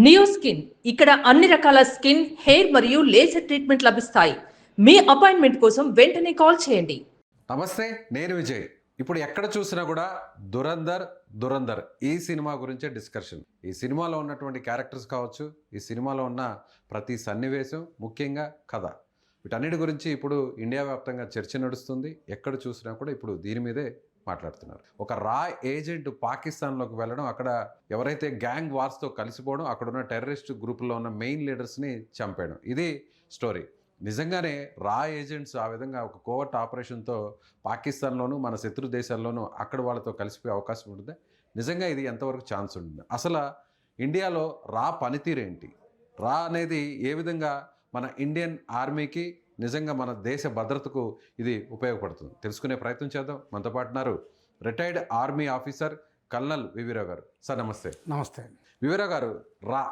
Neo skin ఇక్కడ అన్ని రకాల స్కిన్, హెయిర్ మరియు లేజర్ ట్రీట్మెంట్ లభిస్తాయి. మీ అపాయింట్మెంట్ కోసం వెంటనే కాల్ చేయండి. నమస్తే, నేను విజయ్. ఇప్పుడు ఎక్కడ చూసినా కూడా దురందర్ ఈ సినిమా గురించే డిస్కషన్. ఈ సినిమాలో ఉన్నటువంటి క్యారెక్టర్స్ కావచ్చు, ఈ సినిమాలో ఉన్న ప్రతి సన్నివేశం, ముఖ్యంగా కథ, వీటన్నిటి గురించి ఇప్పుడు ఇండియా వ్యాప్తంగా చర్చ నడుస్తుంది. ఎక్కడ చూసినా కూడా ఇప్పుడు దీని మీదే మాట్లాడుతున్నారు. ఒక రా ఏజెంట్ పాకిస్తాన్లోకి వెళ్ళడం, అక్కడ ఎవరైతే గ్యాంగ్ వార్స్తో కలిసిపోవడం, అక్కడ ఉన్న టెర్రరిస్ట్ గ్రూపుల్లో ఉన్న మెయిన్ లీడర్స్ని చంపేయడం, ఇది స్టోరీ. నిజంగానే రా ఏజెంట్స్ ఆ విధంగా ఒక కోవర్ట్ ఆపరేషన్తో పాకిస్తాన్లోనూ మన శత్రు దేశాల్లోనూ అక్కడ వాళ్ళతో కలిసిపోయే అవకాశం ఉంటుంది. నిజంగా ఇది ఎంతవరకు ఛాన్స్ ఉంటుంది? అసలు ఇండియాలో రా పనితీరేంటి? రా అనేది ఏ విధంగా మన ఇండియన్ ఆర్మీకి, నిజంగా మన దేశ భద్రతకు ఇది ఉపయోగపడుతుంది తెలుసుకునే ప్రయత్నం చేద్దాం. మనతో పాటున్నారు రిటైర్డ్ ఆర్మీ ఆఫీసర్ కల్నల్ వివీరావు గారు. సార్ నమస్తే. నమస్తే. వివీరావు గారు, రా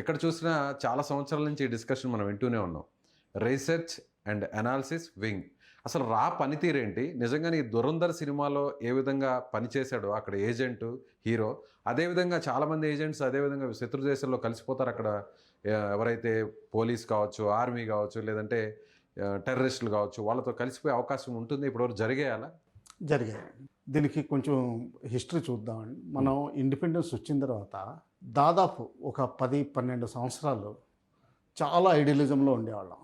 ఎక్కడ చూసినా చాలా సంవత్సరాల నుంచి ఈ డిస్కషన్ మనం వింటూనే ఉన్నాం. Research and analysis wing. అసలు రా పనితీరేంటి? నిజంగానే ఈ దురందర్ సినిమాలో ఏ విధంగా పనిచేశాడో అక్కడ ఏజెంటు, హీరో, అదేవిధంగా చాలామంది ఏజెంట్స్ అదేవిధంగా శత్రు దేశాల్లో కలిసిపోతారు. అక్కడ ఎవరైతే పోలీస్ కావచ్చు, ఆర్మీ కావచ్చు, లేదంటే టెర్రరిస్టులు కావచ్చు, వాళ్ళతో కలిసిపోయే అవకాశం ఉంటుంది. ఇప్పటివరకు జరిగాయి. దీనికి కొంచెం హిస్టరీ చూద్దామండి. మనం ఇండిపెండెన్స్ వచ్చిన తర్వాత దాదాపు ఒక 10-12 సంవత్సరాలు చాలా ఐడియలిజంలో ఉండేవాళ్ళం.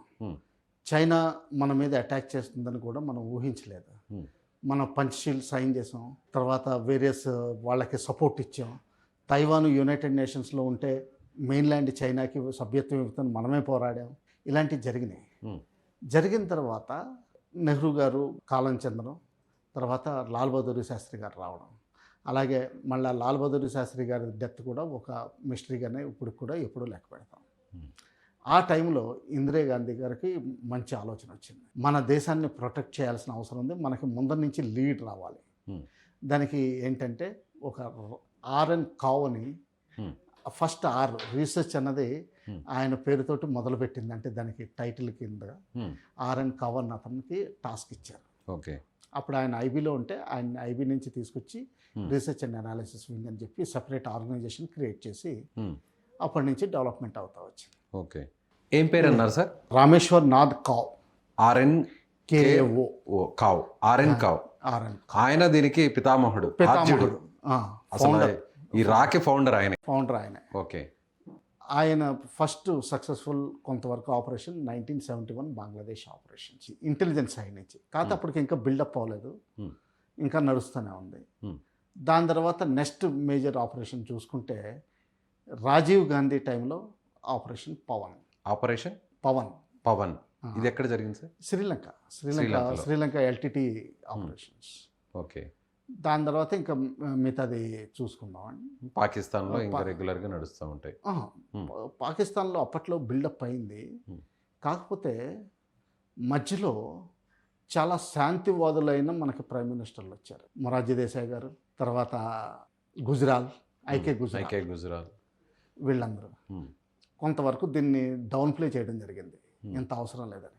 చైనా మన మీద అటాక్ చేస్తుందని కూడా మనం ఊహించలేదు. మనం పంచశీల్ సైన్ చేసాం, తర్వాత వేరియస్ వాళ్ళకి సపోర్ట్ ఇచ్చాం. తైవాన్ యునైటెడ్ నేషన్స్లో ఉంటే మెయిన్ల్యాండ్ చైనాకి సభ్యత్వం ఇవ్వని మనమే పోరాడాం. ఇలాంటివి జరిగినాయి. జరిగిన తర్వాత నెహ్రూ గారు కాలం చెందడం, తర్వాత లాల్ బహదూర్ శాస్త్రి గారు రావడం, అలాగే మళ్ళీ లాల్ బహదూర్ శాస్త్రి గారి డెత్ కూడా ఒక మిస్టరీగానే ఇప్పుడు కూడా ఎప్పుడూ లెక్క పెడతాం. ఆ టైంలో ఇందిరా గాంధీ గారికి మంచి ఆలోచన వచ్చింది. మన దేశాన్ని ప్రొటెక్ట్ చేయాల్సిన అవసరం ఉంది, మనకి ముందర నుంచి లీడ్ రావాలి. దానికి ఏంటంటే ఒక ఆర్ఎన్ కావ్ అని, ఫస్ట్ ఆర్ రీసెర్చ్ అన్నది ఆయన పేరుతోటి మొదలుపెట్టింది. అంటే దానికి టైటిల్ కింద ఆర్ఎన్ కావ్ అన్న అతనికి టాస్క్ ఇచ్చారు. ఓకే. అప్పుడు ఆయన ఐబీలో ఉంటే ఆయన ఐబీ నుంచి తీసుకొచ్చి రీసెర్చ్ అండ్ అనాలిసిస్ వింగ్ అని చెప్పి సపరేట్ ఆర్గనైజేషన్ క్రియేట్ చేసి అప్పటి నుంచి డెవలప్మెంట్ అవుతా వచ్చింది. ఓకే. ఏం పేరు అన్నారు sir? Rameshwar Nath Kao. RN Kao. RN Kao. ఆయన దీనికి పితామహుడు. అసలు ఈ రాకి ఫౌండర్ ఆయన. ఓకే. ఆయన ఫస్ట్ సక్సెస్ఫుల్ కొంతవరకు operation 1971 Bangladesh operations, intelligence side నుంచి. కాకపోతే అప్పటికి ఇంకా బిల్డప్ అవ్వలేదు, ఇంకా నడుస్తూనే ఉంది. దాని తర్వాత నెక్స్ట్ మేజర్ ఆపరేషన్ చూసుకుంటే రాజీవ్ గాంధీ టైంలో ఆపరేషన్ పవన్. ఇది ఎక్కడ జరిగింది sir? Sri Lanka LTT operations. Okay. దాని తర్వాత ఇంకా మిగతాది చూసుకుందామండి. పాకిస్తాన్లో ఇంకా రెగ్యులర్గా నడుస్తూ ఉంటాయి. పాకిస్తాన్లో అప్పట్లో బిల్డప్ అయింది. కాకపోతే మధ్యలో చాలా శాంతివాదులైన మనకి ప్రైమ్ మినిస్టర్లు వచ్చారు. మొరార్జీ దేశాయ్ గారు, తర్వాత గుజరాల్, ఐకే గుజరాల్, వీళ్ళందరూ కొంతవరకు దీన్ని డౌన్ ప్లే చేయడం జరిగింది. ఎంత అవసరం లేదని.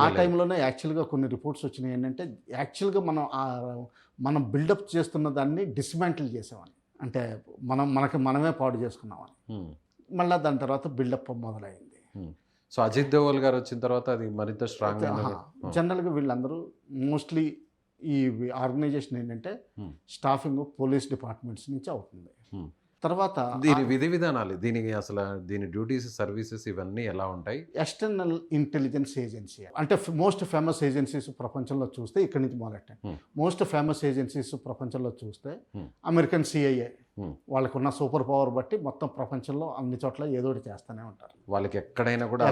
ఆ టైంలోనే యాక్చువల్గా కొన్ని రిపోర్ట్స్ వచ్చినాయి. ఏంటంటే యాక్చువల్గా మనం బిల్డప్ చేస్తున్న దాన్ని డిస్మాంటిల్ చేసామని, అంటే మనమే పాడు చేసుకున్నామని. మళ్ళీ దాని తర్వాత బిల్డప్ మొదలైంది. సో అజిత్ దోవల్ గారు వచ్చిన తర్వాత అది మరింత స్ట్రాంగ్. జనరల్గా వీళ్ళందరూ మోస్ట్లీ ఈ ఆర్గనైజేషన్ ఏంటంటే స్టాఫింగ్ పోలీస్ డిపార్ట్మెంట్స్ నుంచి అవుతుంది. తర్వాత దీని విధి విధానాలు, దీని డ్యూటీస్, సర్వీసెస్ ఇవన్నీ ఎలా ఉంటాయి? ఎక్స్టర్నల్ ఇంటెలిజెన్స్ ఏజెన్సీ అంటే మోస్ట్ ఫేమస్ ఏజెన్సీస్ ప్రపంచంలో చూస్తే ఇక్కడి నుంచి మొదలెట్టాను. మోస్ట్ ఫేమస్ ఏజెన్సీస్ ప్రపంచంలో చూస్తే అమెరికన్ సిఐఏ, వాళ్ళకున్న సూపర్ పవర్ బట్టి మొత్తం ప్రపంచంలో అన్ని చోట్ల ఏదో ఒకటి చేస్తూనే ఉంటారు. వాళ్ళకి ఎక్కడైనా కూడా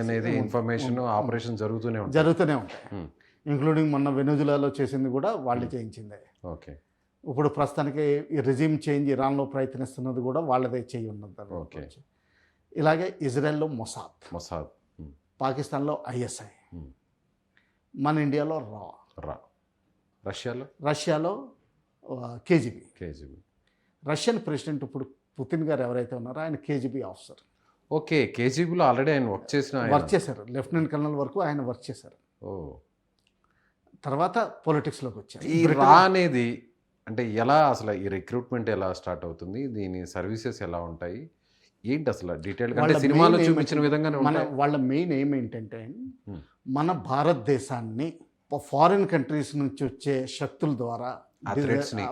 అనేది ఇన్ఫర్మేషన్ ఆపరేషన్ జరుగుతూనే ఉంటాయి. ఇంక్లూడింగ్ మొన్న వెనుజులాలో చేసింది కూడా వాళ్ళు చేయించిందే. ఓకే. ఇప్పుడు ప్రస్తుతానికి ఈ రెజిమ్ చేంజ్ ఇరాన్లో ప్రయత్నిస్తున్నది కూడా వాళ్ళదే చేయి ఉన్నది. ఇలాగే ఇజ్రాయెల్లో మొసాద్, పాకిస్తాన్లో ఐఎస్ఐ, మన ఇండియాలో రా, రష్యాలో కేజీబీ. రష్యన్ ప్రెసిడెంట్ ఇప్పుడు పుతిన్ గారు ఎవరైతే ఉన్నారో ఆయన కేజీబీ ఆఫీసర్. ఓకే. కేజీబీలో ఆల్రెడీ ఆయన వర్క్ చేశారు. లెఫ్టినెంట్ కర్నల్ వరకు ఆయన వర్క్ చేశారు. తర్వాత పొలిటిక్స్లోకి వచ్చారు. ఈ రా అనేది అంటే ఎలా, అసలు ఈ రిక్రూట్మెంట్ ఎలా స్టార్ట్ అవుతుంది, దీని సర్వీసెస్ ఎలా ఉంటాయి, ఏంటి అసలు డీటెయిల్గా వాళ్ళ అంటే సినిమాలో main aim చూపించిన ఏంటంటే- విధంగానే మన ఉంటాయి. వాళ్ళ మెయిన్ ఏం ఏంటంటే Hmm. మన భారతదేశాన్ని ఫారిన్ కంట్రీస్ నుంచి వచ్చే శక్తుల ద్వారా ఆ threats ని,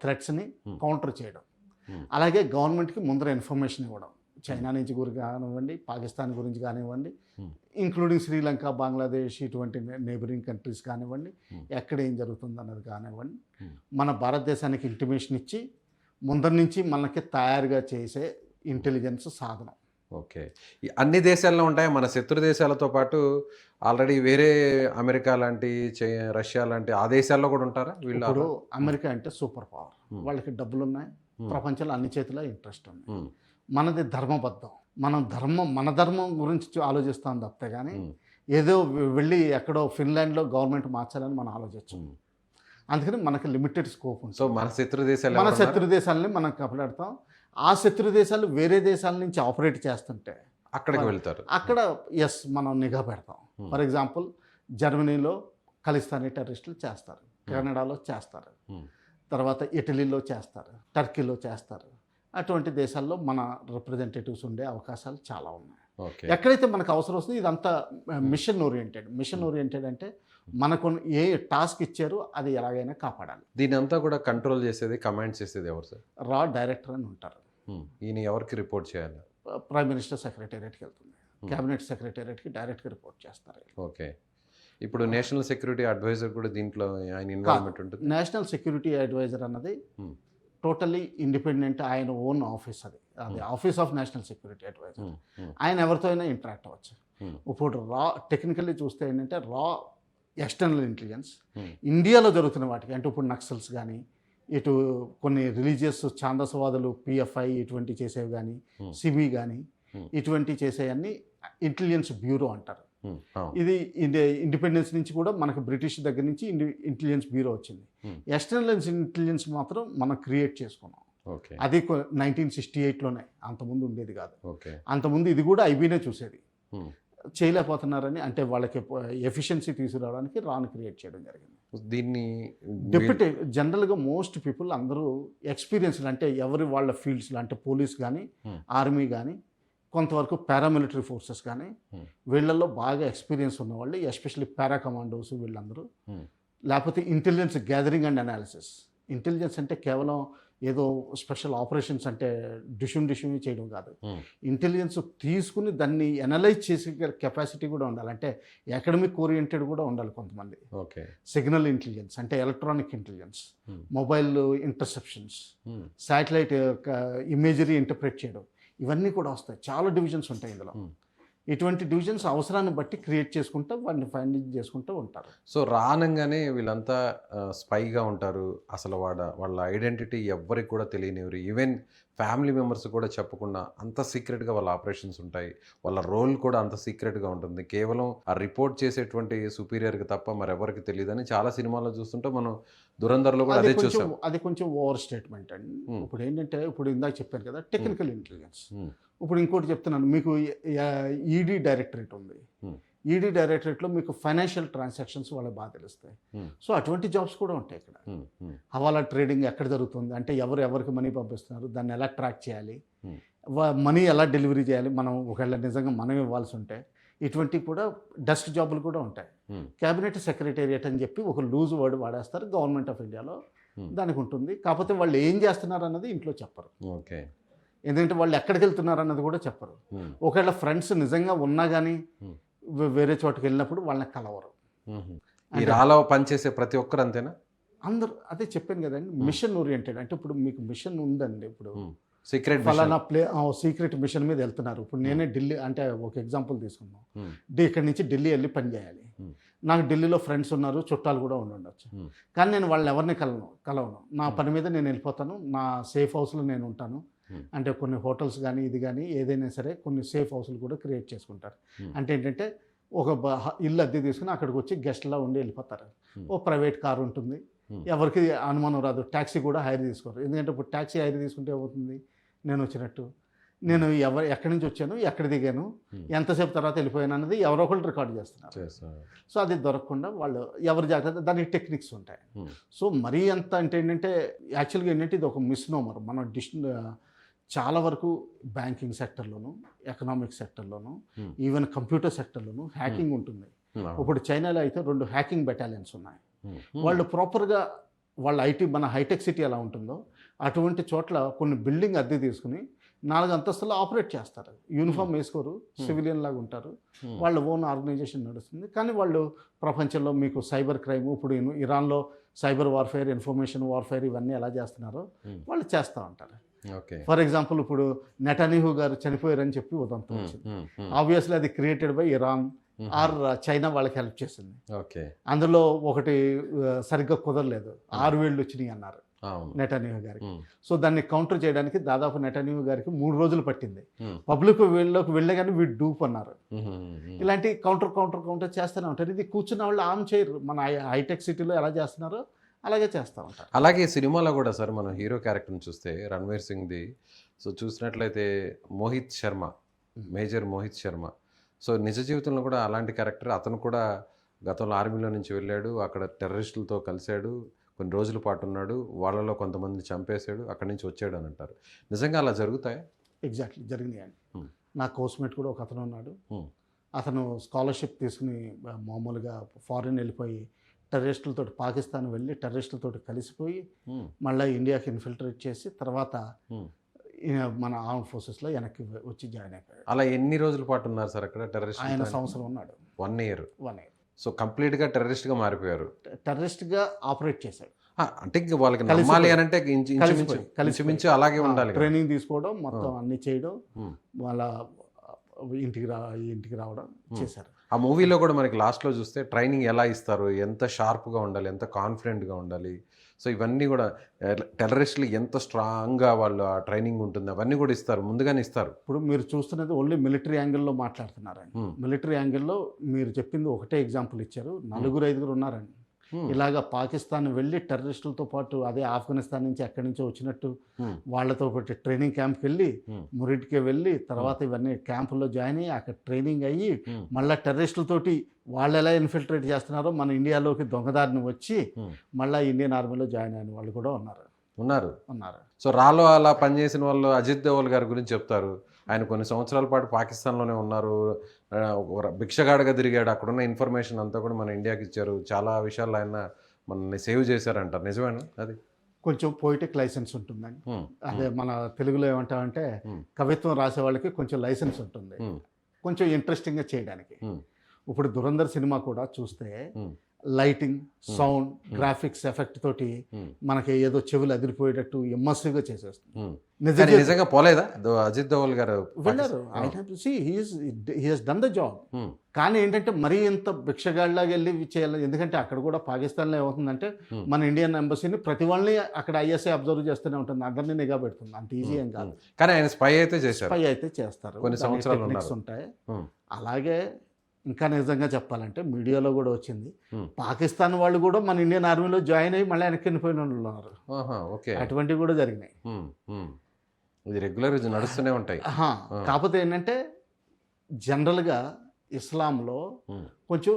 థ్రెట్స్ని Hmm. కౌంటర్ చేయడం, Hmm. అలాగే గవర్నమెంట్కి ముందర ఇన్ఫర్మేషన్ ఇవ్వడం, చైనా నుంచి గురించి కానివ్వండి, పాకిస్తాన్ గురించి కానివ్వండి, Hmm. ఇంక్లూడింగ్ శ్రీలంక, బంగ్లాదేశ్ ఇటువంటి నేబరింగ్ కంట్రీస్ కానివ్వండి, Hmm. ఎక్కడ ఏం జరుగుతుంది అన్నది కానివ్వండి, Hmm. మన భారతదేశానికి ఇంటిమేషన్ ఇచ్చి ముందర నుంచి మనకి తయారుగా చేసే ఇంటెలిజెన్స్ సాధనం. ఓకే. ఈ అన్ని దేశాల్లో ఉంటాయి. మన శత్రు దేశాలతో పాటు ఆల్రెడీ వేరే అమెరికా లాంటి, రష్యా లాంటి ఆ దేశాల్లో కూడా ఉంటారా వీళ్ళు? ఇప్పుడు అమెరికా అంటే సూపర్ పవర్, Hmm. వాళ్ళకి డబ్బులు ఉన్నాయి, Hmm. ప్రపంచంలో అన్ని చేతిలో ఇంట్రెస్ట్ ఉంది. Hmm. మనది ధర్మబద్ధం, మన ధర్మం గురించి ఆలోచిస్తాం తప్పితే కానీ Hmm. ఏదో వెళ్ళి ఎక్కడో ఫిన్లాండ్లో గవర్నమెంట్ మార్చాలని మనం ఆలోచించం. Hmm. అందుకని మనకి లిమిటెడ్ స్కోప్ ఉంది. సో మన శత్రు దేశాలు మన ఎవరున్నారు? శత్రు దేశాలని మనం కప్పలాడతాం. ఆ శత్రు దేశాలు వేరే దేశాల నుంచి ఆపరేట్ చేస్తుంటే అక్కడికి వెళ్తారు. అక్కడ ఎస్ మనం నిఘా పెడతాం. Hmm. ఫర్ ఎగ్జాంపుల్ జర్మనీలో ఖలిస్తానీ టెర్రరిస్టులు చేస్తారు, కెనడాలో చేస్తారు, Hmm. తర్వాత ఇటలీలో చేస్తారు, టర్కీలో చేస్తారు. అటువంటి దేశాల్లో మన రిప్రజెంటేటివ్స్ ఉండే అవకాశాలు చాలా ఉన్నాయి. ఓకే. ఎక్కడైతే మనకు అవసరం వస్తుంది ఇదంతా మిషన్ ఓరియంటెడ్ అంటే మనకు ఏ టాస్క్ ఇచ్చారో అది ఎలాగైనా కాపాడాలి. దీని అంతా కూడా కంట్రోల్ చేసేది, కమాండ్ చేసేది ఎవరు సార్? రా డైరెక్టర్ అని ఉంటారు. ఈయన ఎవరికి రిపోర్ట్ చేయాలి? ప్రైమ్ మినిస్టర్ సెక్రటేరియట్కి వెళ్తుంది, క్యాబినెట్ సెక్రటేరియట్కి డైరెక్ట్గా రిపోర్ట్ చేస్తారు. ఓకే. ఇప్పుడు నేషనల్ సెక్యూరిటీ అడ్వైజర్ కూడా దీంట్లో ఆయన ఇన్వాల్వ్మెంట్ ఉంటుంది. నేషనల్ సెక్యూరిటీ అడ్వైజర్ అన్నది Hmm. టోటల్లీ ఇండిపెండెంట్, ఆయన ఓన్ ఆఫీస్ అది office of national security adviser. Hmm. Hmm. ఆయన ఎవరితో అయినా ఇంటరాక్ట్ అవ్వచ్చు. Hmm. ఇప్పుడు రా టెక్నికల్లీ చూస్తే ఏంటంటే రా ఎక్స్టర్నల్ ఇంటెలిజెన్స్ Hmm. ఇండియాలో జరుగుతున్న వాటికి, అంటే ఇప్పుడు నక్సల్స్ కానీ, ఇటు కొన్ని రిలీజియస్ ఛాందసవాదులు పిఎఫ్ఐ ఇటువంటి చేసేవి కానీ, Hmm. సిమి కానీ, Hmm. ఇటువంటి చేసేవన్నీ ఇంటెలిజెన్స్ బ్యూరో అంటారు. Hmm. Oh. ఇది ఇండిపెండెన్స్ నుంచి కూడా మనకు బ్రిటిష్ దగ్గర నుంచి ఇంటెలిజెన్స్ బ్యూరో వచ్చింది. Hmm. ఎక్స్టర్నల్ ఇంటెలిజెన్స్ మాత్రం మనం క్రియేట్ చేసుకున్నాం. ఓకే. అది 1968లోనే, అంతకుముందు ఉండేది కాదు. ఓకే. అంతకుముందు ఇది కూడా ఐబీనే చూసేది. Hmm. చేయలేకపోతున్నారని, అంటే వాళ్ళకి ఎఫిషియన్సీ తీసుకురావడానికి రాను క్రియేట్ చేయడం జరిగింది. దీన్ని డెప్యూటీ జనరల్గా మోస్ట్ పీపుల్ అందరూ ఎక్స్పీరియన్స్డ్, అంటే ఎవరి వాళ్ళ ఫీల్డ్స్లో, అంటే పోలీస్ కానీ, Hmm. ఆర్మీ కానీ, కొంతవరకు పారామిలిటరీ ఫోర్సెస్ కానీ, Hmm. వీళ్ళల్లో బాగా ఎక్స్పీరియన్స్ ఉన్నవాళ్ళు, ఎస్పెషల్లీ పారా కమాండోస్ వీళ్ళందరూ, Hmm. లేకపోతే intelligence gathering and analysis. Intelligence అంటే కేవలం ఏదో స్పెషల్ ఆపరేషన్స్ అంటే డిష్యూమ్ చేయడం కాదు. Hmm. ఇంటెలిజెన్స్ తీసుకుని దాన్ని అనలైజ్ చేసే కెపాసిటీ కూడా ఉండాలి. అంటే అకాడమిక్ ఓరియంటెడ్ కూడా ఉండాలి కొంతమంది. ఓకే. సిగ్నల్ ఇంటెలిజెన్స్ అంటే electronic intelligence, Hmm. Mobile interceptions, Hmm. Satellite imagery interpret చేయడం, ఇవన్నీ కూడా వస్తాయి. చాలా డివిజన్స్ ఉంటాయి ఇందులో. Hmm. ఇటువంటి డివిజన్స్ అవసరాన్ని బట్టి క్రియేట్ చేసుకుంటూ వాటిని ఫైండింగ్ చేసుకుంటూ ఉంటారు. సో రానంగానే వీళ్ళంతా స్పైగా ఉంటారు. అసలు వాళ్ళ ఐడెంటిటీ ఎవ్వరికి కూడా తెలియనివ్వరు. ఈవెన్ ఫ్యామిలీ మెంబర్స్ కూడా చెప్పకుండా అంత సీక్రెట్గా వాళ్ళ ఆపరేషన్స్ ఉంటాయి. వాళ్ళ రోల్ కూడా అంత సీక్రెట్గా ఉంటుంది. కేవలం ఆ రిపోర్ట్ చేసేటువంటి సుపీరియర్కి తప్ప మరెవరికి తెలియదని చాలా సినిమాల్లో చూస్తుంటే మనం దురంధర్లో కూడా అదే చూసాం. అది కొంచెం ఓవర్ స్టేట్మెంట్ అండి. Hmm. ఇప్పుడు ఏంటంటే, ఇప్పుడు ఇందాక చెప్పాను కదా టెక్నికల్ ఇంటెలిజెన్స్. Hmm. ఇప్పుడు ఇంకోటి చెప్తున్నాను మీకు, ఈడీ డైరెక్టరేట్ ఉంది. Hmm. ఈడీ డైరెక్టరేట్లో మీకు ఫైనాన్షియల్ ట్రాన్సాక్షన్స్ వాళ్ళకి బాగా తెలుస్తాయి. Hmm. సో అటువంటి జాబ్స్ కూడా ఉంటాయి ఇక్కడ. Hmm. Hmm. హవాలా ట్రేడింగ్ ఎక్కడ జరుగుతుంది, అంటే ఎవరికి మనీ పంపిస్తున్నారు, దాన్ని ఎలా ట్రాక్ చేయాలి, Hmm. మనీ ఎలా డెలివరీ చేయాలి, మనం ఒకవేళ నిజంగా మనం ఇవ్వాల్సి ఉంటే, ఇటువంటివి కూడా డెస్క్ జాబులు కూడా ఉంటాయి. Hmm. క్యాబినెట్ సెక్రటేరియట్ అని చెప్పి ఒక లూజ్ వర్డ్ వాడేస్తారు గవర్నమెంట్ ఆఫ్ ఇండియాలో. Hmm. దానికి ఉంటుంది. కాకపోతే వాళ్ళు ఏం చేస్తున్నారు అన్నది ఇంట్లో చెప్పరు. ఓకే. ఎందుకంటే వాళ్ళు ఎక్కడికి వెళ్తున్నారు అన్నది కూడా చెప్పరు. Hmm. ఒకవేళ ఫ్రెండ్స్ నిజంగా ఉన్నా కానీ Hmm. వేరే చోటుకి వెళ్ళినప్పుడు వాళ్ళని కలవరు. Mhm. ఈ రాలో పనిచేసే ప్రతి ఒక్కరు అంతేనా? అందరూ అదే చెప్పాను కదండి, మిషన్ ఓరియంటెడ్. అంటే ఇప్పుడు మీకు మిషన్ ఉందండి, ఇప్పుడు సీక్రెట్ ఫలానా సీక్రెట్ మిషన్ మీద వెళ్తున్నారు. ఇప్పుడు నేనే ఢిల్లీ, అంటే ఒక ఎగ్జాంపుల్ తీసుకున్నాం, ఇక్కడి నుంచి ఢిల్లీ వెళ్ళి పని చేయాలి. నాకు ఢిల్లీలో ఫ్రెండ్స్ ఉన్నారు, చుట్టాలు కూడా ఉండొచ్చు. కానీ నేను వాళ్ళని ఎవరిని కలవను. నా పని మీద నేను వెళ్ళిపోతాను. నా సేఫ్ హౌస్లో నేను ఉంటాను. అంటే కొన్ని హోటల్స్ కానీ ఇది కానీ ఏదైనా సరే కొన్ని సేఫ్ హౌస్లు కూడా క్రియేట్ చేసుకుంటారు. అంటే ఏంటంటే ఒక ఇల్లు అద్దె తీసుకుని అక్కడికి వచ్చి గెస్ట్లా ఉండి వెళ్ళిపోతారు. ఓ ప్రైవేట్ కార్ ఉంటుంది, ఎవరికి అనుమానం రాదు. ట్యాక్సీ కూడా హైర్ తీసుకోరు. ఎందుకంటే ఇప్పుడు ట్యాక్సీ హైర్ తీసుకుంటే ఏమవుతుంది, నేను వచ్చినట్టు, నేను ఎక్కడి నుంచి వచ్చాను, ఎక్కడ దిగాను, ఎంతసేపు తర్వాత వెళ్ళిపోయాను అన్నది ఎవరో ఒకళ్ళు రికార్డ్ చేస్తున్నారు. సో అది దొరకకుండా వాళ్ళు ఎవరి జాగ్రత్త, దానికి టెక్నిక్స్ ఉంటాయి. సో మరీ అంత అంటే ఏంటంటే యాక్చువల్గా ఏంటంటే ఇది ఒక మిస్నోమర్. మనం చాలా వరకు బ్యాంకింగ్ సెక్టర్లోను, ఎకనామిక్ సెక్టర్లోను, Hmm. ఈవెన్ కంప్యూటర్ సెక్టర్లోను హ్యాకింగ్ ఉంటుంది. ఇప్పుడు చైనాలో అయితే 2 హ్యాకింగ్ బెటాలియన్స్ ఉన్నాయి. వాళ్ళు ప్రాపర్గా వాళ్ళ ఐటీ, మన హైటెక్ సిటీ ఎలా ఉంటుందో అటువంటి చోట్ల కొన్ని బిల్డింగ్ అద్దె తీసుకుని 4 అంతస్తులు ఆపరేట్ చేస్తారు. యూనిఫామ్ వేసుకోరు, సివిలియన్ లాగా ఉంటారు. వాళ్ళ ఓన్ ఆర్గనైజేషన్ నడుస్తుంది. కానీ వాళ్ళు ప్రపంచంలో మీకు సైబర్ క్రైమ్, ఇప్పుడు ఇరాన్లో సైబర్ వార్ఫేర్, ఇన్ఫర్మేషన్ వార్ఫేర్ ఇవన్నీ ఎలా చేస్తున్నారో వాళ్ళు చేస్తూ ఉంటారు. ఓకే. ఫర్ ఎగ్జాంపుల్ ఇప్పుడు నెటన్యాహు గారు చనిపోయారని చెప్పి ఉదంతం వచ్చింది. ఆబ్వియస్లీ అది created by Iran are China వాళ్ళకి హెల్ప్ చేసింది. ఓకే. అందులో ఒకటి సరిగ్గా కుదరలేదు, 6 వేళ్ళు వచ్చినాయి అన్నారు అవును. నెటన్యాహు గారికి. Hmm. సో దాన్ని కౌంటర్ చేయడానికి దాదాపు నెటన్యాహు గారికి 3 రోజులు పట్టింది. Hmm. పబ్లిక్ వీళ్ళలోకి వెళ్ళే కానీ వీడు డూప్ అన్నారు. Hmm. ఇలాంటి కౌంటర్ చేస్తూనే ఉంటారు. ఇది కూర్చున్న వాళ్ళు ఆన్ చేయరు. మన హైటెక్ సిటీలో ఎలా చేస్తున్నారో అలాగే చేస్తూ ఉంటారు. అలాగే సినిమాలో కూడా సార్ మనం హీరో క్యారెక్టర్ని చూస్తే రణ్వీర్ సింగ్ది సో చూసినట్లయితే మోహిత్ శర్మ, మేజర్ మోహిత్ శర్మ. సో నిజ జీవితంలో కూడా అలాంటి క్యారెక్టర్. అతను కూడా గతంలో ఆర్మీలో నుంచి వెళ్ళాడు, అక్కడ టెర్రరిస్టులతో కలిశాడు, కొన్ని రోజుల పాటు ఉన్నాడు, వాళ్ళలో కొంతమంది చంపేశాడు, అక్కడి నుంచి వచ్చాడు అని అంటారు. నిజంగా అలా జరుగుతాయి? ఎగ్జాక్ట్లీ జరిగినాయండి. Hmm. నా కోస్మేట్ కూడా ఒక అతను ఉన్నాడు. Hmm. అతను స్కాలర్షిప్ తీసుకుని మామూలుగా ఫారిన్ వెళ్ళిపోయి టెర్రరిస్టులతో పాకిస్తాన్ వెళ్ళి టెర్రరిస్టులతో కలిసిపోయి Hmm. మళ్ళీ ఇండియాకి ఇన్ఫిల్ట్రేట్ చేసి తర్వాత Hmm. మన ఆర్మ్ ఫోర్సెస్లో వెనక్కి వచ్చి జాయిన్ అయిపోయాడు. అలా ఎన్ని రోజుల పాటు ఉన్నారు సార్ అక్కడ టెర్రరిస్ట్? ఆయన సంవత్సరం ఉన్నాడు. 1 year. 1 year సో కంప్లీట్గా టెర్రరిస్ట్గా మారిపోయారు. టెర్రరిస్ట్గా ఆపరేట్ చేశాడు. అంటే ఇంక వాళ్ళకి కలిసిపోయి. నమ్మాలి అని అంటే కలిసిపోయి. ఇంచుమించు అలాగే ఉండాలి కదా. ట్రైనింగ్ తీసుకోవడం, మొత్తం అన్ని చేయడం, Hmm. వాళ్ళ ఇంటికి రావడం చేశారు. ఆ మూవీలో కూడా మనకి లాస్ట్లో చూస్తే ట్రైనింగ్ ఎలా ఇస్తారు, ఎంత షార్ప్గా ఉండాలి, ఎంత కాన్ఫిడెంట్గా ఉండాలి, సో ఇవన్నీ కూడా టెర్రరిస్టులు ఎంత స్ట్రాంగ్గా వాళ్ళు ఆ ట్రైనింగ్ ఉంటుంది అవన్నీ కూడా ఇస్తారు, ముందుగానే ఇస్తారు. ఇప్పుడు మీరు చూస్తున్నది ఓన్లీ మిలిటరీ యాంగిల్లో మాట్లాడుతున్నారండి. మిలిటరీ యాంగిల్లో మీరు చెప్పింది ఒకటే ఎగ్జాంపుల్ ఇచ్చారు. 4-5 ఉన్నారండి. ఇలాగ పాకిస్తాన్ వెళ్ళి టెర్రరిస్టులతో పాటు అదే ఆఫ్ఘనిస్తాన్ నుంచి ఎక్కడి నుంచో వచ్చినట్టు వాళ్ళతో పాటు ట్రైనింగ్ క్యాంప్కి వెళ్ళి మురిటికి వెళ్ళి తర్వాత ఇవన్నీ క్యాంపుల్లో జాయిన్ అయ్యి అక్కడ ట్రైనింగ్ అయ్యి మళ్ళీ టెర్రరిస్టులతోటి వాళ్ళు ఎలా ఇన్ఫిల్ట్రేట్ చేస్తున్నారో మన ఇండియాలోకి దొంగదారిని వచ్చి మళ్ళీ ఇండియన్ ఆర్మీలో జాయిన్ అయిన వాళ్ళు కూడా ఉన్నారు. సో రాలో అలా పనిచేసిన వాళ్ళు అజిత్ దోవల్ గారి గురించి చెప్తారు. ఆయన కొన్ని సంవత్సరాల పాటు పాకిస్తాన్లోనే ఉన్నారు, భిక్షగాడుగా తిరిగాడు, అక్కడున్న ఇన్ఫర్మేషన్ అంతా కూడా మన ఇండియాకి ఇచ్చారు, చాలా విషయాలు ఆయన మనల్ని సేవ్ చేశారంటారు. నిజమేనా? అది కొంచెం పోయిటిక్ లైసెన్స్ ఉంటుందండి. అదే మన తెలుగులో ఏమంటామంటే కవిత్వం రాసే వాళ్ళకి కొంచెం లైసెన్స్ ఉంటుంది, కొంచెం ఇంట్రెస్టింగ్గా చేయడానికి. ఇప్పుడు ధురంధర్ సినిమా కూడా చూస్తే లైటింగ్, సౌండ్, గ్రాఫిక్స్ ఎఫెక్ట్ తోటి మనకి ఏదో చెవులు అదిరిపోయేటట్టు ఇమ్మర్సివ్గా చేసేస్తుంది. నిజంగా పోలేదా అజిత్ దోవల్ గారు? వెళ్ళారు. He has done the job. కానీ ఏంటంటే మరీ ఇంత భిక్షగాడిలాగా వెళ్ళి చేయాలి. ఎందుకంటే అక్కడ కూడా పాకిస్తాన్లో ఏమవుతుందంటే మన ఇండియన్ ఎంబసీని ప్రతి వాళ్ళని అక్కడ ఐఎస్ఐ అబ్జర్వ్ చేస్తూనే ఉంటుంది, అందరినీ నిఘా పెడుతుంది. అంత ఈజీ ఏం కాదు. కానీ ఆయన స్పై అయితే చేస్తారు, కొన్ని సంవత్సరాలు ఉంటాయి. అలాగే ఇంకా నిజంగా చెప్పాలంటే మీడియాలో కూడా వచ్చింది, పాకిస్తాన్ వాళ్ళు కూడా మన ఇండియన్ ఆర్మీలో జాయిన్ అయ్యి మళ్ళీ వెనక్కి వెళ్ళిపోయిన వాళ్ళు ఉన్నారు. అటువంటివి కూడా జరిగినాయి. ఇది రెగ్యులర్ నడుస్తూనే ఉంటాయి. కాకపోతే ఏంటంటే జనరల్గా ఇస్లాంలో కొంచెం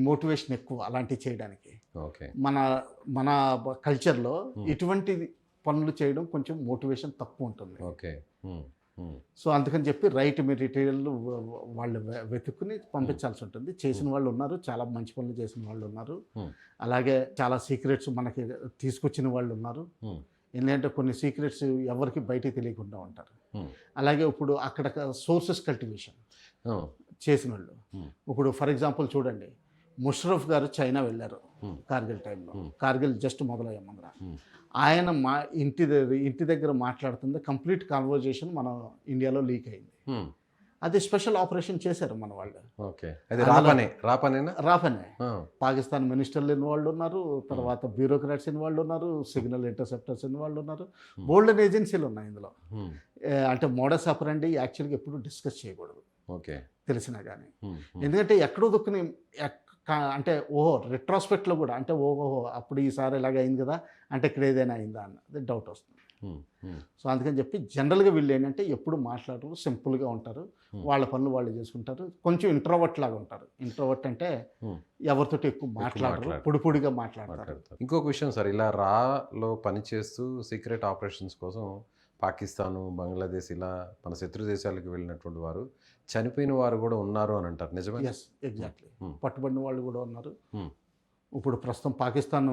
మోటివేషన్ ఎక్కువ అలాంటివి చేయడానికి. మన కల్చర్లో ఇటువంటి పనులు చేయడం కొంచెం మోటివేషన్ తక్కువ ఉంటుంది. సో అందుకని చెప్పి రైట్ మెటీరియల్ వాళ్ళు వెతుక్కుని పంపించాల్సి ఉంటుంది. చేసిన వాళ్ళు ఉన్నారు, చాలా మంచి పనులు చేసిన వాళ్ళు ఉన్నారు, అలాగే చాలా సీక్రెట్స్ మనకి తీసుకొచ్చిన వాళ్ళు ఉన్నారు. ఎందుకంటే కొన్ని సీక్రెట్స్ ఎవరికి బయటికి తెలియకుండా ఉంటారు. అలాగే ఇప్పుడు అక్కడ సోర్సెస్ కల్టివేషన్ చేసిన వాళ్ళు, ఇప్పుడు ఫర్ ఎగ్జాంపుల్ చూడండి, ముషరఫ్ గారు చైనా వెళ్ళారు కార్గిల్ టైంలో. కార్గిల్ జస్ట్ మొదలయ్యే ముందర ఆయన ఇంటి దగ్గర మాట్లాడుతుంది, కంప్లీట్ కాన్వర్జేషన్ మన ఇండియాలో లీక్ అయింది. అది స్పెషల్ ఆపరేషన్ చేశారు మన వాళ్ళు. రాపనే పాకిస్తాన్ మినిస్టర్లు ఇన్వాల్వ్ ఉన్నారు, తర్వాత బ్యూరోక్రాట్స్ ఇన్వాల్వ్ ఉన్నారు, సిగ్నల్ ఇంటర్సెప్టర్స్ ఇన్వాల్వ్ ఉన్నారు, బోల్డెన్ ఏజెన్సీలు ఉన్నాయి ఇందులో. అంటే మోడస్ ఆపరండి యాక్చువల్గా ఎప్పుడు డిస్కస్ చేయకూడదు తెలిసినా కానీ. ఎందుకంటే ఎక్కడో దొక్కుని అంటే రెట్రాస్పెక్ట్లో కూడా అంటే అప్పుడు ఈసారి ఇలాగ అయింది కదా అంటే ఇక్కడ ఏదైనా అయిందా అన్నది డౌట్ వస్తుంది. సో అందుకని చెప్పి జనరల్గా వీళ్ళు ఏంటంటే ఎప్పుడు మాట్లాడరు, సింపుల్గా ఉంటారు, వాళ్ళ పనులు వాళ్ళు చేసుకుంటారు, కొంచెం ఇంట్రోవర్ట్ లాగా ఉంటారు. ఇంట్రోవర్ట్ అంటే ఎవరితోటి ఎక్కువ మాట్లాడరు, పొడిపొడిగా మాట్లాడతారు. ఇంకొక విషయం సార్, ఇలా రాలో పనిచేస్తూ సీక్రెట్ ఆపరేషన్స్ కోసం పాకిస్తాను, బంగ్లాదేశ్ ఇలా మన శత్రు దేశాలకు వెళ్ళినటువంటి వారు చనిపోయిన వారు కూడా ఉన్నారు అని అంటారు. నిజమే? Yes, exactly. పట్టుబడిన వాళ్ళు కూడా ఉన్నారు. Hmm. ఇప్పుడు ప్రస్తుతం పాకిస్తాన్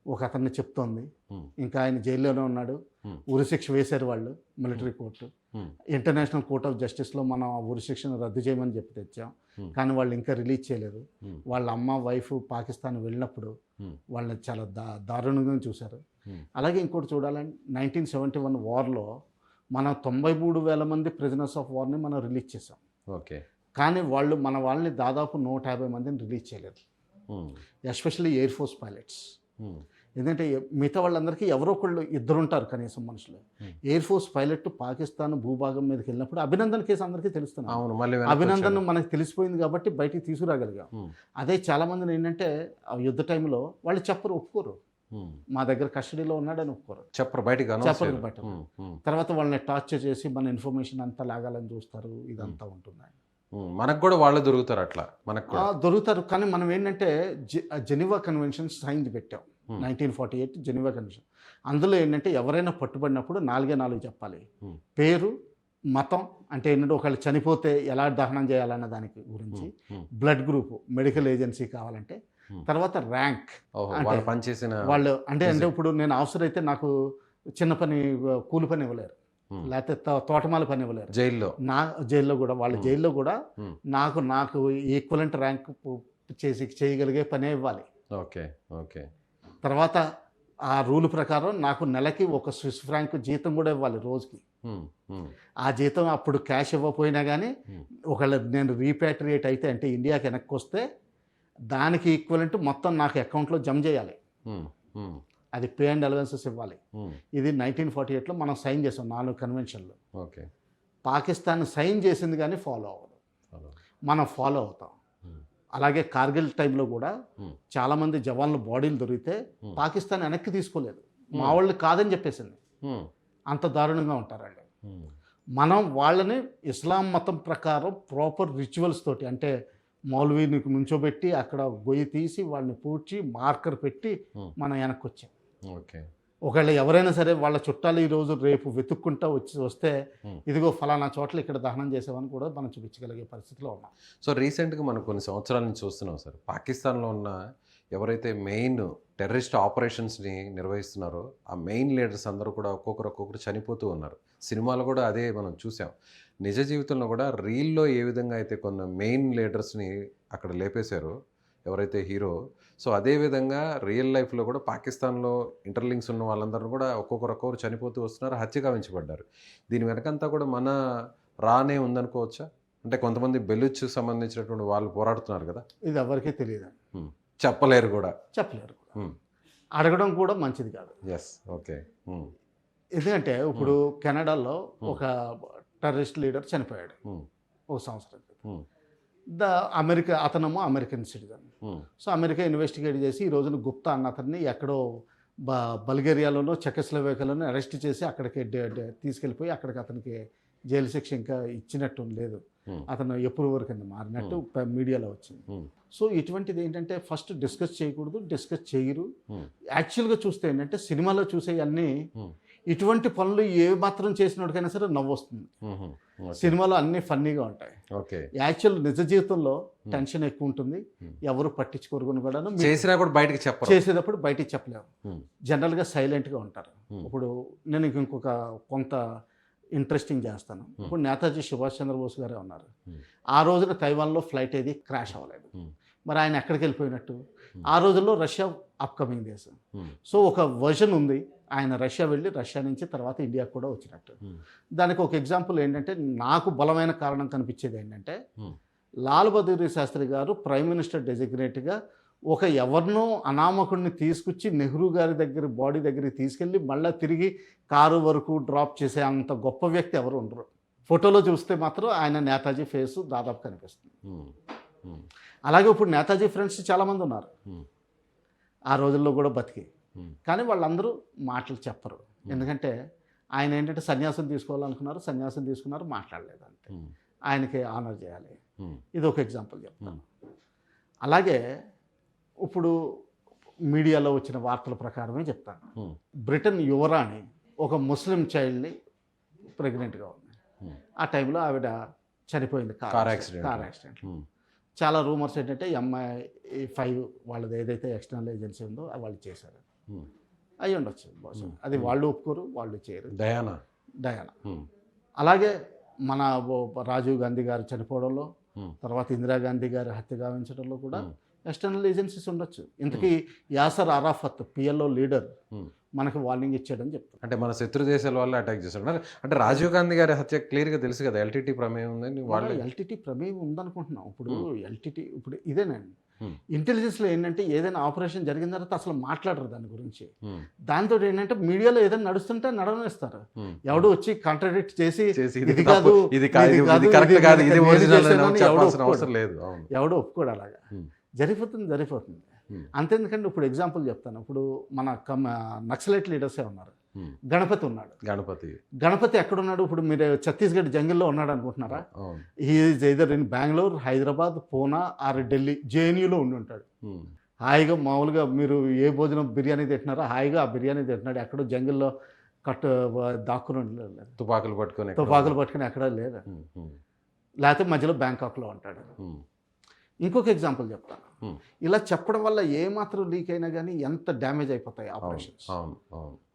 ఒక అతన్ని చెప్తోంది, Hmm. ఇంకా ఆయన జైల్లోనే ఉన్నాడు. Hmm. ఉరిశిక్ష వేశారు వాళ్ళు, military court. Hmm. International court of జస్టిస్లో మనం ఆ ఉరిశిక్షను రద్దు చేయమని చెప్పి తెచ్చాం. Hmm. కానీ వాళ్ళు ఇంకా రిలీజ్ చేయలేదు. Hmm. వాళ్ళ అమ్మ వైఫ్ పాకిస్తాన్ వెళ్ళినప్పుడు Hmm. వాళ్ళని చాలా దారుణంగా చూశారు. Hmm. అలాగే ఇంకోటి చూడాలంటే 1971 వార్లో మనం 93,000 మంది ప్రిజనర్స్ ఆఫ్ వార్ని మనం రిలీజ్ చేసాం. ఓకే. కానీ వాళ్ళు మన వాళ్ళని దాదాపు 150 మందిని రిలీజ్ చేయలేదు, Hmm. Especially air force pilots. Hmm. ఎందుకంటే మిగతా వాళ్ళందరికీ ఎవరో ఒకళ్ళు ఇద్దరు ఉంటారు కనీసం మనుషులు. ఎయిర్ ఫోర్స్ పైలట్ పాకిస్తాన్ భూభాగం మీదకి వెళ్ళినప్పుడు అభినందన్ కేసు అందరికీ తెలుస్తుంది. అవును, మళ్ళీ అభినందన్ మనకు తెలిసిపోయింది కాబట్టి బయటికి తీసుకురాగలిగాం. అదే చాలా మందిని ఏంటంటే ఆ యుద్ధ టైంలో వాళ్ళు చెప్పరు, ఒప్పుకోరు. మా దగ్గర కస్టడీలో ఉన్నాడని ఒప్పుకోరు, చెప్పరు, బయటికి చెప్పరు బయట. తర్వాత వాళ్ళని టార్చర్ చేసి మన ఇన్ఫర్మేషన్ అంతా లాగాలని చూస్తారు. ఇదంతా ఉంటుంది. మనకు కూడా వాళ్ళు దొరుకుతారు, అట్లా మనకు కూడా దొరుకుతారు. కానీ మనం ఏంటంటే జెనీవా కన్వెన్షన్ సైన్ పెట్టాం, 1948 జెనీవా కన్వెన్షన్. అందులో ఏంటంటే ఎవరైనా పట్టుబడినప్పుడు 4 చెప్పాలి. పేరు, మతం, అంటే ఏంటంటే ఒకళ్ళు చనిపోతే ఎలా దహనం చేయాలన్న దానికి గురించి, బ్లడ్ గ్రూప్, మెడికల్ ఏజెన్సీ కావాలంటే, తర్వాత ర్యాంక్, వాళ్ళు అంటే ఇప్పుడు నేను ఆఫీసర్ అయితే నాకు చిన్న పని కూలి పని ఇవ్వలేరు, లేకపోతే తోటమాల పని ఇవ్వలేరు జైల్లో కూడా. వాళ్ళ జైల్లో కూడా నాకు ఈక్వలెంట్ ర్యాంక్ చేయగలిగే పనే ఇవ్వాలి. Okay okay. తర్వాత ఆ రూల్ ప్రకారం నాకు నెలకి 1 స్విస్ ఫ్రాంక్ జీతం కూడా ఇవ్వాలి రోజుకి. ఆ జీతం అప్పుడు క్యాష్ ఇవ్వకపోయినా కానీ ఒకవేళ నేను రీపాట్రియేట్ అయితే, అంటే ఇండియాకి వెనక్కి వస్తే దానికి ఈక్వలెంట్ మొత్తం నాకు అకౌంట్లో జమ చేయాలి. అది పే అండ్ అలవెన్సెస్ ఇవ్వాలి. ఇది 1948లో మనం సైన్ చేసాం 4 కన్వెన్షన్లు. ఓకే. పాకిస్తాన్ సైన్ చేసింది కానీ ఫాలో అవ్వదు, మనం ఫాలో అవుతాం. అలాగే కార్గిల్ టైంలో కూడా చాలామంది జవాన్ల బాడీలు దొరికితే పాకిస్తాన్ వెనక్కి తీసుకోలేదు, మా వాళ్ళు కాదని చెప్పేసింది. అంత దారుణంగా ఉంటారండి. మనం వాళ్ళని ఇస్లాం మతం ప్రకారం ప్రాపర్ రిచువల్స్ తోటి, అంటే మౌలవీని నుంచోబెట్టి అక్కడ గొయ్యి తీసి వాళ్ళని పూడ్చి మార్కర్ పెట్టి మనం వెనక్కి వచ్చాం. ఓకే. ఒకవేళ ఎవరైనా సరే వాళ్ళ చుట్టాలు ఈరోజు రేపు వెతుక్కుంటా వస్తే ఇదిగో ఫలానా చోట్ల ఇక్కడ దహనం చేసామని కూడా మనం చూపించగలిగే పరిస్థితిలో ఉన్నాం. సో రీసెంట్గా మనం కొన్ని సంవత్సరాల నుంచి చూస్తున్నాం సార్, పాకిస్తాన్లో ఉన్న ఎవరైతే మెయిన్ టెర్రరిస్ట్ ఆపరేషన్స్ని నిర్వహిస్తున్నారో ఆ మెయిన్ లీడర్స్ అందరూ కూడా ఒక్కొక్కరు చనిపోతూ ఉన్నారు. సినిమాలో కూడా అదే మనం చూసాం. నిజ జీవితంలో కూడా రీల్లో ఏ విధంగా అయితే కొన్ని మెయిన్ లీడర్స్ని అక్కడ లేపేశారో ఎవరైతే హీరో, సో అదేవిధంగా రియల్ లైఫ్లో కూడా పాకిస్తాన్లో ఇంటర్లింక్స్ ఉన్న వాళ్ళందరూ కూడా ఒక్కొక్కరు చనిపోతూ వస్తున్నారు, హత్య గావించబడ్డారు. దీని వెనకంతా కూడా మన రానే ఉందనుకోవచ్చా? అంటే కొంతమంది బెలూచ్ సంబంధించినటువంటి వాళ్ళు పోరాడుతున్నారు కదా, ఇది ఎవరికీ తెలియదు, చెప్పలేరు కూడా. అడగడం కూడా మంచిది కాదు. Yes, okay. ఎందుకంటే ఇప్పుడు కెనడాలో ఒక టెర్రరిస్ట్ లీడర్ చనిపోయాడు 1 సంవత్సరం క్రితం. అతనేమో American citizen. So America investigate చేసి ఈ రోజున గుప్తా అన్న అతన్ని ఎక్కడో బల్గేరియాలోనో చెకోస్లోవేకియాలోనో అరెస్ట్ చేసి అక్కడికి తీసుకెళ్ళిపోయి అక్కడికి అతనికి జైలు శిక్ష ఇంకా ఇచ్చినట్టు లేదు, అతను ఎప్పుడు వరకు మారినట్టు మీడియాలో వచ్చింది. సో ఇటువంటిది ఏంటంటే ఫస్ట్ డిస్కస్ చేయకూడదు, డిస్కస్ చేయరు. యాక్చువల్గా చూస్తే ఏంటంటే సినిమాలో చూసే అన్నీ ఇటువంటి పనులు ఏ మాత్రం చేసినోడికైనా సరే నవ్వు వస్తుంది. సినిమాలో అన్నీ ఫన్నీగా ఉంటాయి. యాక్చువల్ నిజ జీవితంలో టెన్షన్ ఎక్కువ ఉంటుంది, ఎవరు పట్టించుకోరుకుని కూడా చేసేటప్పుడు బయటికి చెప్పలేము. జనరల్గా సైలెంట్గా ఉంటారు. ఇప్పుడు నేను ఇంకొక కొంత ఇంట్రెస్టింగ్ చేస్తాను. ఇప్పుడు నేతాజీ సుభాష్ చంద్రబోస్ గారే ఉన్నారు. ఆ రోజున తైవాన్లో ఫ్లైట్ ఏది క్రాష్ అవ్వలేదు, మరి ఆయన ఎక్కడికి వెళ్ళిపోయినట్టు? ఆ రోజుల్లో రష్యా అప్కమింగ్ దేశం. సో ఒక వర్షన్ ఉంది, ఆయన రష్యా వెళ్ళి రష్యా నుంచి తర్వాత ఇండియాకు కూడా వచ్చినట్టు. దానికి ఒక ఎగ్జాంపుల్ ఏంటంటే నాకు బలమైన కారణం కనిపించేది ఏంటంటే, లాల్ బహదూర్ శాస్త్రి గారు ప్రైమ్ మినిస్టర్ డెసిగ్నేట్గా ఒక ఎవరినో అనామకుడిని తీసుకొచ్చి నెహ్రూ గారి దగ్గర బాడీ దగ్గరికి తీసుకెళ్ళి మళ్ళీ తిరిగి కారు వరకు డ్రాప్ చేసే అంత గొప్ప వ్యక్తి ఎవరు ఉండరు. ఫోటోలో చూస్తే మాత్రం ఆయన నేతాజీ ఫేసు దాదాపు కనిపిస్తుంది. అలాగే ఇప్పుడు నేతాజీ ఫ్రెండ్స్ చాలామంది ఉన్నారు ఆ రోజుల్లో కూడా బతికి, కానీ వాళ్ళందరూ మాటలు చెప్పరు. ఎందుకంటే ఆయన ఏంటంటే సన్యాసం తీసుకోవాలనుకున్నారు, సన్యాసం తీసుకున్నారు, మాట్లాడలేదు అంతే. ఆయనకి ఆనర్ చేయాలి. ఇది ఒక ఎగ్జాంపుల్ చెప్తాను. అలాగే ఇప్పుడు మీడియాలో వచ్చిన వార్తల ప్రకారమే చెప్తాను. బ్రిటన్ యువరాణి ఒక ముస్లిం చైల్డ్ని ప్రెగ్నెంట్గా ఉంది. Hmm. ఆ టైంలో ఆవిడ చనిపోయింది కార్ యాక్సిడెంట్. Car accident. చాలా రూమర్స్ ఏంటంటే MI5 వాళ్ళది ఏదైతే ఎక్స్టర్నల్ ఏజెన్సీ ఉందో అది వాళ్ళు చేశారు. అయి ఉండొచ్చు బహుశా. అది వాళ్ళు ఒప్పుకోరు, వాళ్ళు చేయరు. డయానా. అలాగే మన రాజీవ్ గాంధీ గారు చనిపోవడంలో, తర్వాత ఇందిరాగాంధీ గారి హత్య గావించడంలో కూడా ఎక్స్టర్నల్ ఏజెన్సీస్ ఉండొచ్చు. ఇంతకీ యాసర్ అరాఫత్ PLO లీడర్ మనకి వార్నింగ్ ఇచ్చాడని చెప్తారు. అంటే మన శత్రు దేశాల వల్ల అటాక్ చేశాడు అంటే రాజీవ్ గాంధీ గారి హత్య క్లియర్గా తెలుసు కదా, LTT ప్రమేయం ఉందని వాళ్ళు. LTT ప్రమేయం ఉందనుకుంటున్నాం. ఇప్పుడు LTT ఇప్పుడు ఇదేనండి ఇంటెలిజెన్స్లో ఏంటంటే ఏదైనా ఆపరేషన్ జరిగిన తర్వాత అసలు మాట్లాడరు దాని గురించి. దాంతో ఏంటంటే మీడియాలో ఏదైనా నడుస్తుంటే నడవనిస్తారు. ఎవడు వచ్చి కాంట్రాడిక్ట్ చేసి ఇది కాదు ఎవడు ఒప్పుకోడు. అలాగా జరిగిపోతుంది. అంతేందుకంటే ఇప్పుడు ఎగ్జాంపుల్ చెప్తాను. ఇప్పుడు మన నక్సలైట్ లీడర్సే ఉన్నారు. గణపతి ఉన్నాడు. గణపతి ఎక్కడున్నాడు? ఇప్పుడు మీరు ఛత్తీస్గఢ్ జంగిల్లో ఉన్నాడు అనుకుంటున్నారా? Is either in Bengaluru, Hyderabad, Poona or Delhi, JNUలో ఉండి ఉంటాడు. హాయిగా మామూలుగా మీరు ఏ భోజనం బిర్యానీ తింటున్నారో హాయిగా ఆ బిర్యానీ తింటున్నాడు. ఎక్కడో జంగిల్లో దాక్కుని ఉండలేదు. తుపాకులు పట్టుకుని ఎక్కడా లేదు. లేకపోతే మధ్యలో బ్యాంకాక్లో ఉంటాడు. ఇంకొక ఎగ్జాంపుల్ చెప్తాను. ఇలా చెప్పడం వల్ల ఏమాత్రం లీక్ అయినా కానీ ఎంత డ్యామేజ్ అయిపోతాయి ఆపరేషన్స్.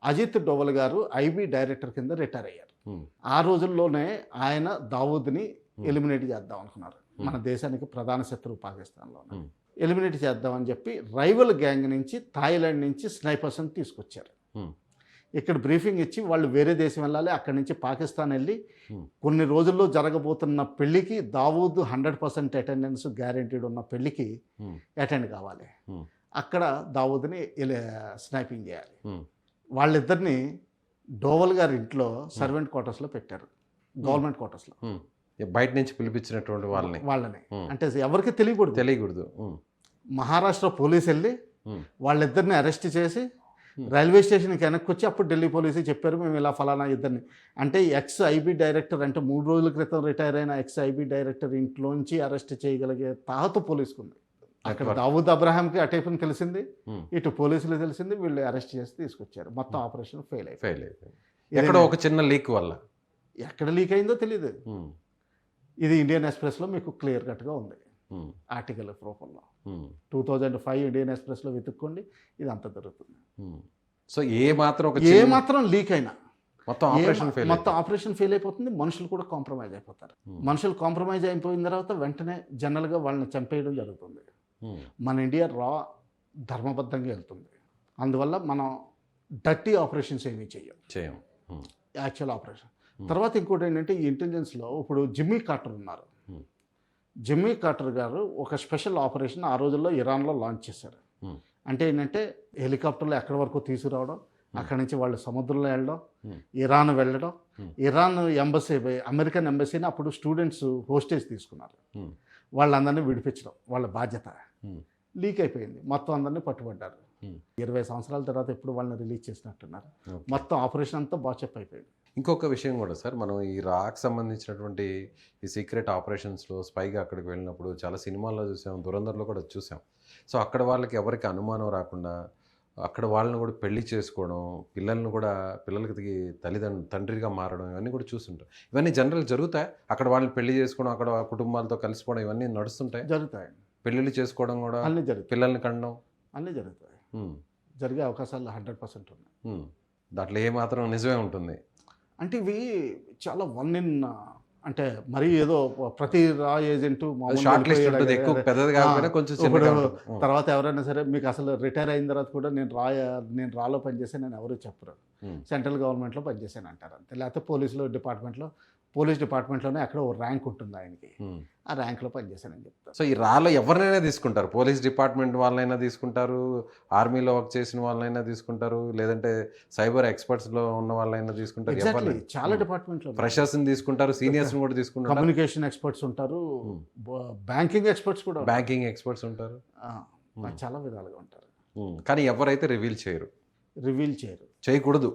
అజిత్ డోవల్ గారు IB డైరెక్టర్ కింద రిటైర్ అయ్యారు. ఆ రోజుల్లోనే ఆయన దావూద్ని ఎలిమినేట్ చేద్దాం అనుకున్నారు. మన దేశానికి ప్రధాన శత్రువు పాకిస్తాన్లో ఎలిమినేట్ చేద్దామని చెప్పి రైవల్ గ్యాంగ్ నుంచి థాయిలాండ్ నుంచి స్నైపర్స్ని తీసుకొచ్చారు. ఇక్కడ బ్రీఫింగ్ ఇచ్చి వాళ్ళు వేరే దేశం వెళ్ళాలి, అక్కడి నుంచి పాకిస్తాన్ వెళ్ళి కొన్ని రోజుల్లో జరగబోతున్న పెళ్లికి దావూద్ 100% అటెండెన్స్ గ్యారెంటీడ్ ఉన్న పెళ్లికి అటెండ్ కావాలి. అక్కడ దావూద్ని స్నైపింగ్ చేయాలి. వాళ్ళిద్దరిని డోవల్ గారి ఇంట్లో సర్వెంట్ క్వార్టర్స్లో పెట్టారు, గవర్నమెంట్ క్వార్టర్స్లో. బయట నుంచి పిలిపించినటువంటి వాళ్ళని అంటే ఎవరికి తెలియకూడదు. మహారాష్ట్ర పోలీస్ వెళ్ళి వాళ్ళిద్దరిని అరెస్ట్ చేసి రైల్వే స్టేషన్కి వెనక్కి వచ్చి అప్పుడు ఢిల్లీ పోలీసు చెప్పారు మేము ఇలా ఫలానా ఇద్దరిని. అంటే ex-IB డైరెక్టర్ అంటే 3 రోజుల క్రితం రిటైర్ అయిన ex-IB డైరెక్టర్ ఇంట్లోంచి అరెస్ట్ చేయగలిగే తాహత పోలీసుకు ఉంది. అక్కడ దావూద్ అబ్రహాంకి అటైపుని తెలిసింది, ఇటు పోలీసులు తెలిసింది, వీళ్ళు అరెస్ట్ చేసి తీసుకొచ్చారు. మొత్తం ఆపరేషన్ ఫెయిల్ అయిపోయింది. ఎక్కడో ఒక చిన్న లీక్ వల్ల. ఎక్కడ లీక్ అయిందో తెలియదు. ఇది ఇండియన్ ఎక్స్ప్రెస్లో మీకు క్లియర్ కట్గా ఉంది ఆర్టికల్ రూపంలో. 2005 ఇండియన్ ఎక్స్ప్రెస్లో వెతుక్కోండి, ఇది అంత జరుగుతుంది. సో ఏ మాత్రం లీక్ అయినా మొత్తం ఆపరేషన్ ఫెయిల్ అయిపోతుంది. మనుషులు కూడా కాంప్రమైజ్ అయిపోతారు. మనుషులు కాంప్రమైజ్ అయిపోయిన తర్వాత వెంటనే జనరల్గా వాళ్ళని చంపేయడం జరుగుతుంది. మన ఇండియా ధర్మబద్ధంగా వెళ్తుంది. అందువల్ల మనం డర్టీ ఆపరేషన్స్ ఏమీ చేయం యాక్చువల్ ఆపరేషన్. తర్వాత ఇంకోటి ఏంటంటే ఈ ఇంటెలిజెన్స్లో ఇప్పుడు జిమ్మీ కార్టర్ ఉన్నారు. జిమ్మీ కార్టర్ గారు ఒక స్పెషల్ ఆపరేషన్ ఆ రోజుల్లో ఇరాన్లో లాంచ్ చేశారు. అంటే ఏంటంటే హెలికాప్టర్లో ఎక్కడి వరకు తీసుకురావడం, అక్కడి నుంచి వాళ్ళు సముద్రంలో వెళ్ళడం, ఇరాన్ వెళ్ళడం, ఇరాన్ ఎంబసీ అమెరికన్ ఎంబసీని అప్పుడు స్టూడెంట్స్ హోస్టేజ్ తీసుకున్నారు. వాళ్ళందరినీ విడిపించడం వాళ్ళ బాధ్యత. లీక్ అయిపోయింది, మొత్తం అందరినీ పట్టుబడ్డారు. 20 సంవత్సరాల తర్వాత ఎప్పుడు వాళ్ళని రిలీజ్ చేసినట్టున్నారు. మొత్తం ఆపరేషన్ అంతా బాచెప్ అయిపోయింది. ఇంకొక విషయం కూడా సార్, మనం ఈ రాక్ సంబంధించినటువంటి ఈ సీక్రెట్ ఆపరేషన్స్లో స్పైగా అక్కడికి వెళ్ళినప్పుడు చాలా సినిమాల్లో చూసాం, దురంధర్లో కూడా చూసాం. సో అక్కడ వాళ్ళకి ఎవరికి అనుమానం రాకుండా అక్కడ వాళ్ళని కూడా పెళ్లి చేసుకోవడం, పిల్లలకి తండ్రిగా మారడం, ఇవన్నీ కూడా చూస్తుంటాం. ఇవన్నీ జనరల్ జరుగుతాయి. అక్కడ వాళ్ళని పెళ్లి చేసుకోవడం, అక్కడ కుటుంబాలతో కలిసిపోవడం, ఇవన్నీ జరుగుతాయి. పెళ్ళిళ్ళు చేసుకోవడం కూడా అన్నీ జరుగుతాయి. పిల్లల్ని కనడం అన్నీ జరుగుతాయి. జరిగే అవకాశాలు 100% ఉన్నాయి. దాంట్లో ఏమాత్రం నిజమే ఉంటుంది. అంటే ఇవి చాలా అంటే మరీ ఏదో ప్రతి రా ఏజెంట్ తర్వాత ఎవరైనా సరే మీకు అసలు రిటైర్ అయిన తర్వాత కూడా నేను రాలో పనిచేసాను నేను ఎవరు చెప్పరు. సెంట్రల్ గవర్నమెంట్లో పనిచేశాను అంటారు అంతే. లేకపోతే పోలీస్ డిపార్ట్మెంట్లోనే అక్కడ ఓ ర్యాంక్ ఉంటుంది ఆయనకి, ఆ ర్యాంక్లో పనిచేశానని చెప్తారు. సో ఈ రాలో ఎవరినైనా తీసుకుంటారు, పోలీస్ డిపార్ట్మెంట్ వాళ్ళనైనా తీసుకుంటారు, ఆర్మీలో వర్క్ చేసిన వాళ్ళనైనా తీసుకుంటారు, లేదంటే సైబర్ ఎక్స్పర్ట్స్లో ఉన్న వాళ్ళైనా తీసుకుంటారు. చాలా డిపార్ట్మెంట్లో ఫ్రెషర్స్ని తీసుకుంటారు, సీనియర్స్ని కూడా తీసుకుంటారు, కమ్యూనికేషన్ ఎక్స్పర్ట్స్ ఉంటారు, బ్యాంకింగ్ ఎక్స్పర్ట్స్ ఉంటారు, చాలా విధాలుగా ఉంటారు. కానీ ఎవరైతే రివీల్ చేయకూడదు.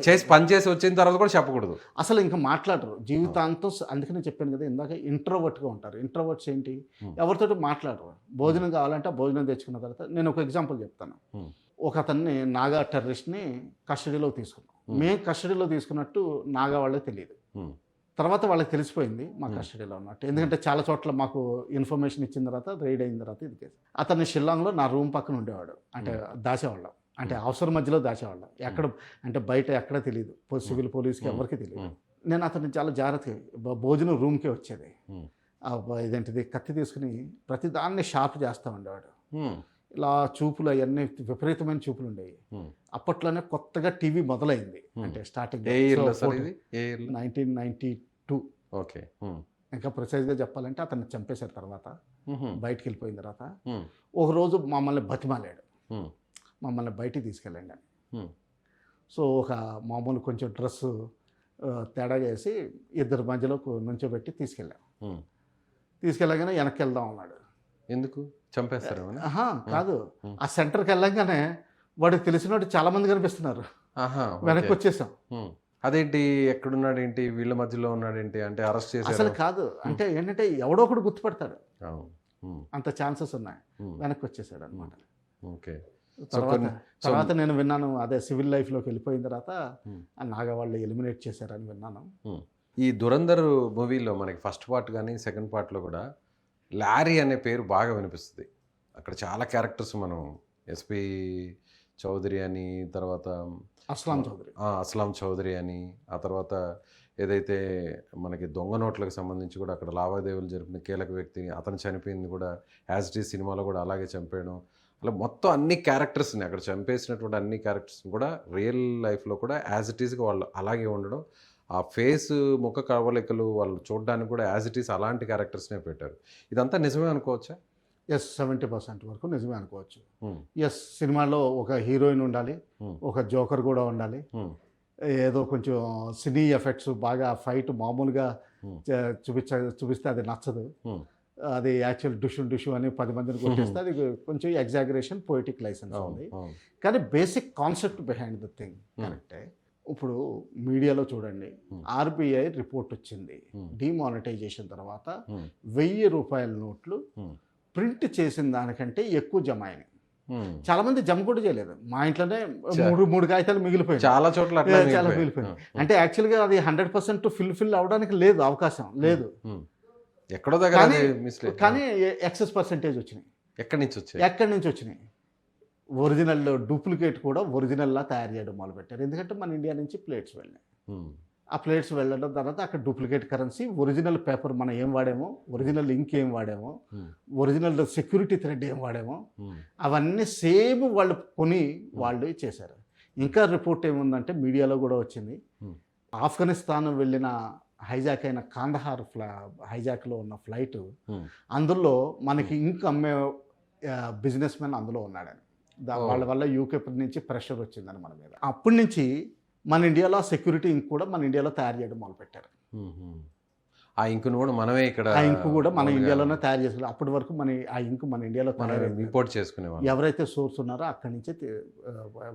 చేసి పని చేసి వచ్చిన తర్వాత కూడా చెప్పకూడదు, అసలు ఇంకా మాట్లాడరు జీవితాంతం. అందుకనే చెప్పాను కదా ఇందాక, ఇంట్రోవర్ట్గా ఉంటారు. ఇంట్రోవర్ట్స్ ఏంటి, ఎవరితోటి మాట్లాడరు. భోజనం కావాలంటే భోజనం తెచ్చుకున్న తర్వాత నేను ఒక ఎగ్జాంపుల్ చెప్తాను. ఒక అతన్ని నాగా టెర్రరిస్ట్ని కస్టడీలో తీసుకున్నాం. మేము కస్టడీలో తీసుకున్నట్టు నాగా వాళ్ళకి తెలియదు. తర్వాత వాళ్ళకి తెలిసిపోయింది మా కస్టడీలో ఉన్నట్టు. ఎందుకంటే చాలా చోట్ల మాకు ఇన్ఫర్మేషన్ ఇచ్చిన తర్వాత రైడ్ అయిన తర్వాత ఇది కేసు. అతన్ని షిల్లాంగ్లో నా రూమ్ పక్కన ఉండేవాడు. అంటే దాచేవాళ్ళం, అంటే అవసరం మధ్యలో దాచేవాళ్ళం. ఎక్కడ అంటే బయట ఎక్కడ తెలియదు, సివిల్ పోలీస్కి ఎవరికి తెలియదు. నేను అతన్ని చాలా జాగ్రత్తగా భోజనం రూమ్కే వచ్చేది. ఇదేంటిది కత్తి తీసుకుని ప్రతి దాన్ని షార్ప్ చేస్తూ ఉండేవాడు. ఇలా చూపులు అవన్నీ విపరీతమైన చూపులు ఉండేవి. అప్పట్లోనే కొత్తగా టీవీ మొదలైంది, అంటే స్టార్టింగ్ 1992. ఓకే. ఇంకా ప్రిసైజ్గా చెప్పాలంటే అతన్ని చంపేశారు తర్వాత, బయటికి వెళ్ళిపోయిన తర్వాత. ఒకరోజు మమ్మల్ని బతిమాలాడు, మమ్మల్ని బయటికి తీసుకెళ్ళండి అని. సో ఒక మామూలు కొంచెం డ్రెస్సు తేడా చేసి ఇద్దరి మధ్యలో నుంచోబెట్టి తీసుకెళ్ళగానే వెనక్కి వెళ్దాం అన్నాడు. ఎందుకు చంపేస్తారు? కాదు, ఆ సెంటర్కి వెళ్ళంగానే వాడికి తెలిసినట్టు చాలా మంది కనిపిస్తున్నారు. వెనక్కి వచ్చేసాం. అదేంటి, ఎక్కడున్నాడు ఏంటి, వీళ్ళ మధ్యలో ఉన్నాడు ఏంటి అంటే అరెస్ట్ చేసి? అసలు కాదు, అంటే ఏంటంటే ఎవడో ఒకడు గుర్తుపడతాడు, అంత ఛాన్సెస్ ఉన్నాయి. వెనక్కి వచ్చేసాడు అనమాట. ఓకే. తర్వాత నేను విన్నాను, అదే సివిల్ లైఫ్లోకి వెళ్ళిపోయిన తర్వాత నాగా వాళ్ళు ఎలిమినేట్ చేశారని విన్నాను. ఈ దురంధర్ మూవీలో మనకి ఫస్ట్ పార్ట్ కానీ సెకండ్ పార్ట్లో కూడా లారీ అనే పేరు బాగా వినిపిస్తుంది. అక్కడ చాలా క్యారెక్టర్స్ మనం ఎస్పి చౌదరి అని, తర్వాత అస్లాం చౌదరి అని, ఆ తర్వాత ఏదైతే మనకి దొంగ నోట్లకు సంబంధించి కూడా అక్కడ లావాదేవీలు జరిపిన కీలక వ్యక్తిని, అతను చనిపోయింది కూడా యాజ్ ఇట్ ఈజ్ సినిమాలో కూడా అలాగే చంపేయడం, అలా మొత్తం అన్ని క్యారెక్టర్స్ని అక్కడ చంపేసినటువంటి అన్ని క్యారెక్టర్స్ని కూడా రియల్ లైఫ్లో కూడా యాజ్ ఇట్ ఈస్గా వాళ్ళు అలాగే ఉండడం, ఆ ఫేస్ ముఖ కవలికలు వాళ్ళు చూడడానికి కూడా యాజ్ ఇట్ ఈస్ అలాంటి క్యారెక్టర్స్నే పెట్టారు. ఇదంతా నిజమే అనుకోవచ్చా? ఎస్, 70% వరకు నిజమే అనుకోవచ్చు. ఎస్, సినిమాలో ఒక హీరోయిన్ ఉండాలి, ఒక జోకర్ కూడా ఉండాలి, ఏదో కొంచెం సినీ ఎఫెక్ట్స్ బాగా ఫైట్ మామూలుగా చూపిస్తే అది నచ్చదు. అది యాక్చువల్ డిషు అని 10 మందిని కొట్టేస్తే అది కొంచెం ఎగ్జాగరేషన్, పోయిటిక్ లైసెన్స్ ఉంది. కానీ basic concept behind the thing కరెక్టే. ఇప్పుడు మీడియాలో చూడండి, ఆర్బీఐ రిపోర్ట్ వచ్చింది, డిమానిటైజేషన్ తర్వాత 1000 రూపాయల నోట్లు ప్రింట్ చేసిన దానికంటే ఎక్కువ జమ అయినాయి. చాలా మంది జమ కూడా చేయలేదు. మా ఇంట్లోనే మూడు కాగితాలు మిగిలిపోయాయి, చాలా చోట్ల చాలా మిగిలిపోయాయి. అంటే యాక్చువల్గా అది 100% ఫిల్ అవడానికి లేదు, అవకాశం లేదు. ఎక్కడో దగ్గర కానీ ఎక్సెస్ పర్సెంటేజ్ వచ్చినాయి. ఎక్కడి నుంచి వచ్చినాయి? ఒరిజినల్ డూప్లికేట్ కూడా ఒరిజినల్లా తయారు చేయడం మొదలుపెట్టారు. ఎందుకంటే మన ఇండియా నుంచి ప్లేట్స్ వెళ్ళినాయి. ఆ ప్లేట్స్ వెళ్ళడం తర్వాత అక్కడ డూప్లికేట్ కరెన్సీ, ఒరిజినల్ పేపర్ మనం ఏం వాడామో, ఒరిజినల్ ఇంక్ ఏం వాడామో, ఒరిజినల్ సెక్యూరిటీ థ్రెడ్ ఏం వాడామో, అవన్నీ సేమ్ వాళ్ళు కొని వాళ్ళు చేశారు. ఇంకా రిపోర్ట్ ఏముందంటే మీడియాలో కూడా వచ్చింది, ఆఫ్ఘనిస్తాన్ వెళ్ళిన హైజాక్ అయిన కాందహార్ హైజాక్లో ఉన్న ఫ్లైట్, అందులో మనకి ఇంక్ అమ్మే బిజినెస్ మ్యాన్ అందులో ఉన్నాడని, వాళ్ళ వల్ల యూకే నుంచి ప్రెషర్ వచ్చిందని మన మీద. అప్పటి నుంచి మన ఇండియాలో సెక్యూరిటీ ఇంక్ కూడా మన ఇండియాలో తయారు చేయడం మొదలుపెట్టారు. ఆ ఇంకును కూడా మనమే ఇక్కడ, ఆ ఇంకు కూడా మన ఇండియాలోనే తయారు చేసుకున్నాం. అప్పటి వరకు ఆ ఇంకు మన ఇండియాలో ఇంపోర్ట్ చేసుకునేవాళ్ళు. ఎవరైతే సోర్స్ ఉన్నారో అక్కడి నుంచే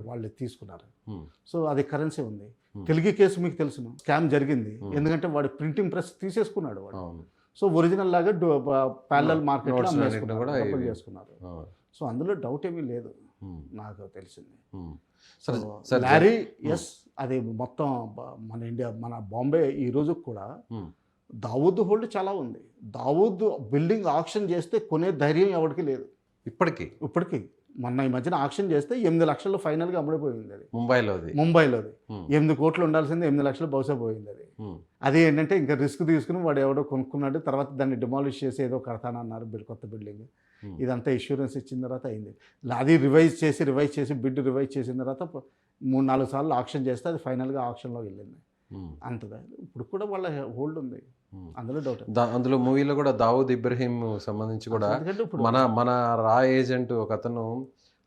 వాళ్ళు తీసుకున్నారు. సో అది కరెన్సీ ఉంది. తెలుగు కేసు మీకు తెలుసును, స్కామ్ జరిగింది. ఎందుకంటే వాడు ప్రింటింగ్ ప్రెస్ తీసేసుకున్నాడు వాడు. సో ఒరిజినల్ లాగా ప్యారలల్ మార్కెట్లో చేసుకున్నారు. సో అందులో డౌట్ ఏమీ లేదు, నాకు తెలిసింది. లారీ, ఎస్, అది మొత్తం మన బాంబే ఈ రోజు కూడా దావూద్ హోల్డ్ చాలా ఉంది. దావూద్ బిల్డింగ్ ఆక్షన్ చేస్తే కొనే ధైర్యం ఎవరికి లేదు ఇప్పటికీ. మొన్న ఈ మధ్యన ఆక్షన్ చేస్తే 8 లక్షలు ఫైనల్గా అమ్ముడిపోయింది. అది ముంబైలోది 8 కోట్లు ఉండాల్సింది 8 లక్షలు బహుశా పోయింది. అది ఏంటంటే ఇంకా రిస్క్ తీసుకుని వాడు ఎవడో కొనుక్కున్నాడు, తర్వాత దాన్ని డిమాలిష్ చేసి ఏదో కడతానన్నారు కొత్త బిల్డింగ్. ఇదంతా ఇన్సూరెన్స్ ఇచ్చిన తర్వాత అయింది. అది రివైజ్ చేసి బిడ్ రివైజ్ చేసిన తర్వాత 3-4 సార్లు ఆక్షన్ చేస్తే అది ఫైనల్గా ఆక్షన్లో వెళ్ళింది. అంతగా ఇప్పుడు కూడా వాళ్ళ హోల్డ్ ఉంది, అందులో డౌట్. అందులో మూవీలో కూడా దావూద్ ఇబ్రహీం సంబంధించి కూడా మన రా ఏజెంట్ ఒక అతను,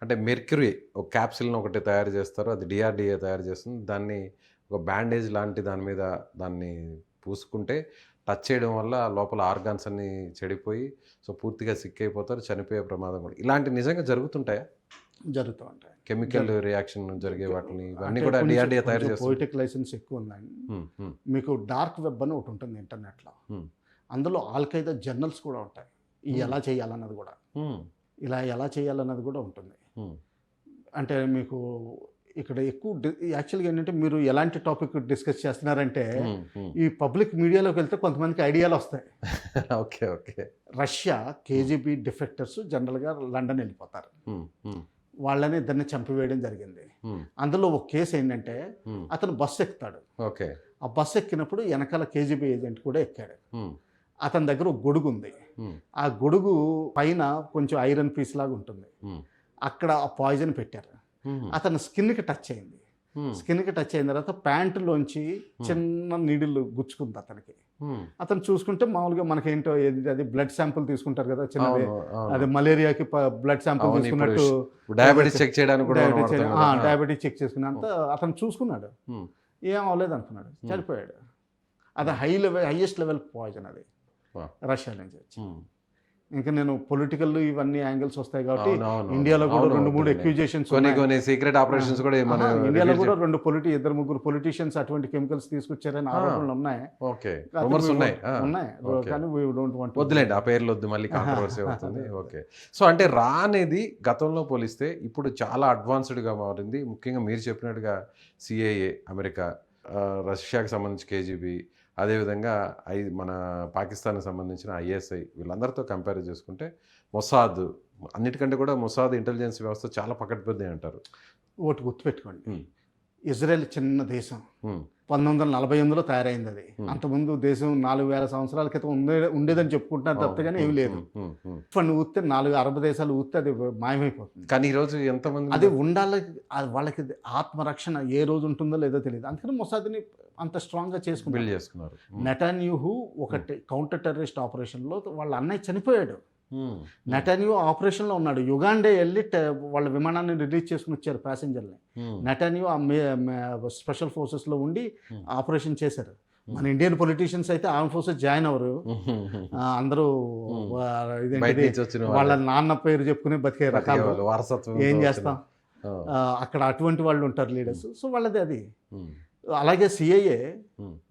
అంటే మెర్క్యూరీ ఒక క్యాప్సిల్ని ఒకటి తయారు చేస్తారు, అది డిఆర్డిఏ తయారు చేస్తుంది. దాన్ని ఒక బ్యాండేజ్ లాంటి దాని మీద దాన్ని పూసుకుంటే టచ్ చేయడం వల్ల లోపల ఆర్గాన్స్ అన్ని చెడిపోయి సో పూర్తిగా సిక్ అయిపోతారు, చనిపోయే ప్రమాదం కూడా. ఇలాంటి నిజంగా జరుగుతుంటాయి. కెమికల్ రియాక్షన్ జరిగే వాటిని ఇవన్నీ కూడా డిఆర్డిఏ తయారు చేస్తారు. పోయిటిక్ లైసెన్స్ ఎక్కువ ఉన్నాయి. మీకు డార్క్ వెబ్ అని ఒకటి ఉంటుంది ఇంటర్నెట్లో, అందులో ఆల్ఖైదా జర్నల్స్ కూడా ఉంటాయి. ఎలా చేయాలన్నది కూడా, ఇలా ఎలా చేయాలన్నది కూడా ఉంటుంది. అంటే మీకు ఇక్కడ ఎక్కువ యాక్చువల్గా ఏంటంటే మీరు ఎలాంటి టాపిక్ డిస్కస్ చేస్తున్నారంటే ఈ పబ్లిక్ మీడియాలోకి వెళ్తే కొంతమందికి ఐడియాలు వస్తాయి. Okay okay. రష్యా కేజీబీ డిఫెక్టర్స్ జనరల్గా లండన్ వెళ్ళిపోతారు. వాళ్ళని ఇద్దరిని చంపివేయడం జరిగింది. అందులో ఒక కేసు ఏంటంటే అతను బస్సు ఎక్కుతాడు. ఓకే. ఆ బస్సు ఎక్కినప్పుడు వెనకాల కేజీబీ ఏజెంట్ కూడా ఎక్కాడు. అతని దగ్గర ఒక గొడుగు ఉంది. ఆ గొడుగు పైన కొంచెం ఐరన్ పీస్ లాగా ఉంటుంది. అక్కడ ఆ పాయిజన్ పెట్టారు. అతని స్కిన్కి టచ్ అయింది. స్కిన్కి టచ్ అయిన తర్వాత ప్యాంటులోంచి చిన్న నీడిల్ గుచ్చుకుంది అతనికి. అతను చూసుకుంటే మామూలుగా మనకేంటో అది బ్లడ్ శాంపుల్ తీసుకుంటారు కదా చిన్నది, అది మలేరియాకి బ్లడ్ శాంపుల్ తీసుకున్నట్టు డయాబెటీస్ చెక్ చేయడానికి డయాబెటీస్ చెక్ చేసుకున్నంత అతను చూసుకున్నాడు. ఏం అవ్వలేదు అనుకున్నాడు, చనిపోయాడు. అది హైయెస్ట్ లెవెల్ పాయిజన్ అది రష్యా నుంచి వచ్చి. ఇంకా నేను పొలిటికల్ ఇవన్నీ యాంగిల్స్ వస్తాయి కాబట్టి ఇండియాలో కూడా 2-3 అక్యూజేషన్స్ సీక్రెట్ ఆపరేషన్స్ కూడా ఇండియాలో కూడా 2-3 పొలిటీషియన్స్ అటువంటి కెమికల్స్ తీసుకొచ్చారని ఆరోపణలు ఉన్నాయి. కానీ వద్దులేండి, ఆ పేర్లు వద్దు, మళ్ళీ కాంట్రవర్సీ అవుతుంది. ఓకే. సో అంటే రా అనేది గతంలో పోలిస్తే ఇప్పుడు చాలా అడ్వాన్స్డ్గా మారింది. ముఖ్యంగా మీరు చెప్పినట్టుగా సిఐఏ అమెరికా, రష్యాకి సంబంధించి కేజీబీ, అదేవిధంగా మన పాకిస్తాన్కి సంబంధించిన ఐఎస్ఐ, వీళ్ళందరితో కంపేర్ చేసుకుంటే మొసాద్, అన్నిటికంటే కూడా మొసాద్ ఇంటెలిజెన్స్ వ్యవస్థ చాలా పకడ్బందీ అంటారు. ఒకటి గుర్తుపెట్టుకోండి, ఇజ్రాయెల్ చిన్న దేశం 1948లో తయారైంది. అది అంతకుముందు దేశం 4000 సంవత్సరాల క్రితం ఉండేదని చెప్పుకుంటున్నారు తప్పగానే ఏమి లేదు. ఇప్పుడు ఊస్తే 4 అరబ్ దేశాలు ఊస్తే అది మాయమైపోతుంది. కానీ ఈరోజు ఎంతమంది అది ఉండాలి, వాళ్ళకి ఆత్మరక్షణ ఏ రోజు ఉంటుందో లేదో తెలియదు. అందుకని మొసాద్ని అంత స్ట్రాంగ్గా చేసుకున్నారు. నెటాన్యాహు ఒకటి కౌంటర్ టెర్రరిస్ట్ ఆపరేషన్లో వాళ్ళ అన్నయ్య చనిపోయాడు. నెటాన్యాహు ఆపరేషన్లో ఉన్నాడు. యుగాండే వెళ్ళి వాళ్ళ విమానాన్ని రిలీజ్ చేసుకుని వచ్చారు ప్యాసింజర్ని. నెటాన్యాహు స్పెషల్ ఫోర్సెస్లో ఉండి ఆపరేషన్ చేశారు. మన ఇండియన్ పొలిటీషియన్స్ అయితే ఆర్మ్ ఫోర్సెస్ జాయిన్ అవ్వరు. అందరూ వాళ్ళ నాన్న పేరు చెప్పుకుని బతికే రకాలు. ఏం చేస్తాం, అక్కడ అటువంటి వాళ్ళు ఉంటారు లీడర్స్. సో వాళ్ళది అది. అలాగే సిఐఏ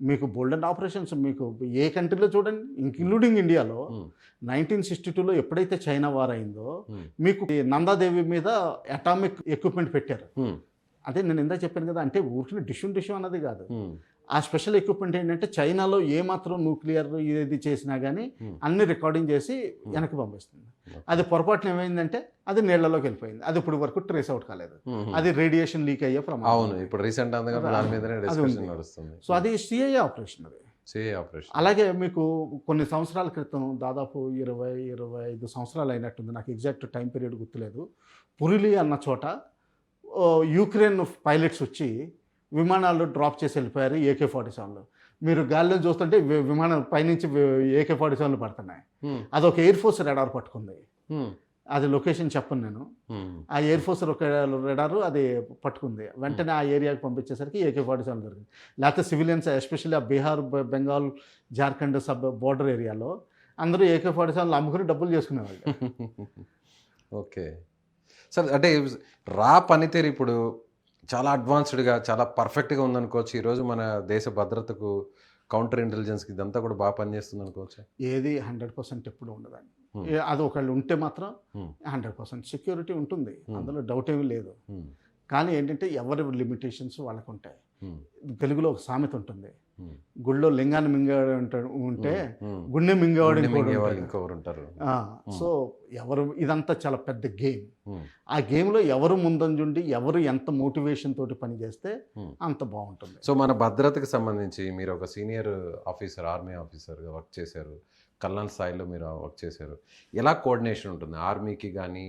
మీకు బోల్డెన్ ఆపరేషన్స్ మీకు ఏ కంట్రీలో చూడండి, ఇంక్లూడింగ్ ఇండియాలో 1962లో ఎప్పుడైతే చైనా వార్ అయిందో మీకు నందాదేవి మీద అటామిక్ ఎక్విప్మెంట్ పెట్టారు. అదే నేను ఇందా చెప్పాను కదా, అంటే ఊరికి డిష్యూ అన్నది కాదు. ఆ స్పెషల్ ఎక్విప్మెంట్ ఏంటంటే చైనాలో ఏమాత్రం న్యూక్లియర్ ఇది చేసినా కానీ అన్ని రికార్డింగ్ చేసి వెనక్కి పంపిస్తుంది. అది పొరపాటున ఏమైందంటే అది నీళ్లలోకి వెళ్ళిపోయింది. అది ఇప్పుడు వరకు ట్రేస్ అవుట్ కాలేదు. అది రేడియేషన్ లీక్ అయ్యే ప్రమాదం. ఇప్పుడు రీసెంట్ సో అది సిఐఏ ఆపరేషన్. అది అలాగే మీకు కొన్ని సంవత్సరాల క్రితం, దాదాపు 20-25 సంవత్సరాలు అయినట్టుంది, నాకు ఎగ్జాక్ట్ టైం పీరియడ్ గుర్తులేదు, పురిలి అన్న చోట యూక్రెయిన్ పైలట్స్ వచ్చి విమానాలు డ్రాప్ చేసి వెళ్ళిపోయారు AK-47లో. మీరు గాలిలో చూస్తుంటే విమానం పైనుంచి AK-47లు పడుతున్నాయి. అదొక ఎయిర్ ఫోర్స్ రెడార్ పట్టుకుంది. అది లొకేషన్ చెప్పను నేను. ఆ ఎయిర్ ఫోర్స్ రెడారు అది పట్టుకుంది. వెంటనే ఆ ఏరియాకి పంపించేసరికి AK-47 దొరికింది. లేకపోతే సివిలియన్స్ ఎస్పెషల్లీ ఆ బీహార్, బెంగాల్, జార్ఖండ్ బోర్డర్ ఏరియాలో అందరూ AK-47 అమ్ముకుని డబ్బులు చేసుకునేవాళ్ళు. ఓకే సార్, అంటే రా పనితీరు ఇప్పుడు చాలా అడ్వాన్స్డ్గా, చాలా పర్ఫెక్ట్గా ఉందనుకోవచ్చు. ఈరోజు మన దేశ భద్రతకు, కౌంటర్ ఇంటెలిజెన్స్కి ఇదంతా కూడా బాగా పనిచేస్తుంది అనుకోవచ్చు. ఏది 100% ఎప్పుడు ఉండదండి. అది ఒకళ్ళు ఉంటే మాత్రం 100% సెక్యూరిటీ ఉంటుంది, అందులో డౌట్ ఏమీ లేదు. కానీ ఏంటంటే ఎవరి లిమిటేషన్స్ వాళ్ళకు ఉంటాయి. తెలుగులో ఒక సామెత ఉంటుంది, గుళ్ళో లింగాన్ని మింగేవాడు ఉంటే గుండె మింగేవాడు ఇంకొకరు ఉంటారు. సో ఎవరు, ఇదంతా చాలా పెద్ద గేమ్. ఆ గేమ్లో ఎవరు ముందంజుండి ఎవరు ఎంత మోటివేషన్ తోటి పనిచేస్తే అంత బాగుంటుంది. సో మన భద్రతకు సంబంధించి మీరు ఒక సీనియర్ ఆఫీసర్, ఆర్మీ ఆఫీసర్గా వర్క్ చేశారు, కల్నల్ స్థాయిలో మీరు వర్క్ చేశారు. ఎలా కోఆర్డినేషన్ ఉంటుంది ఆర్మీకి కానీ,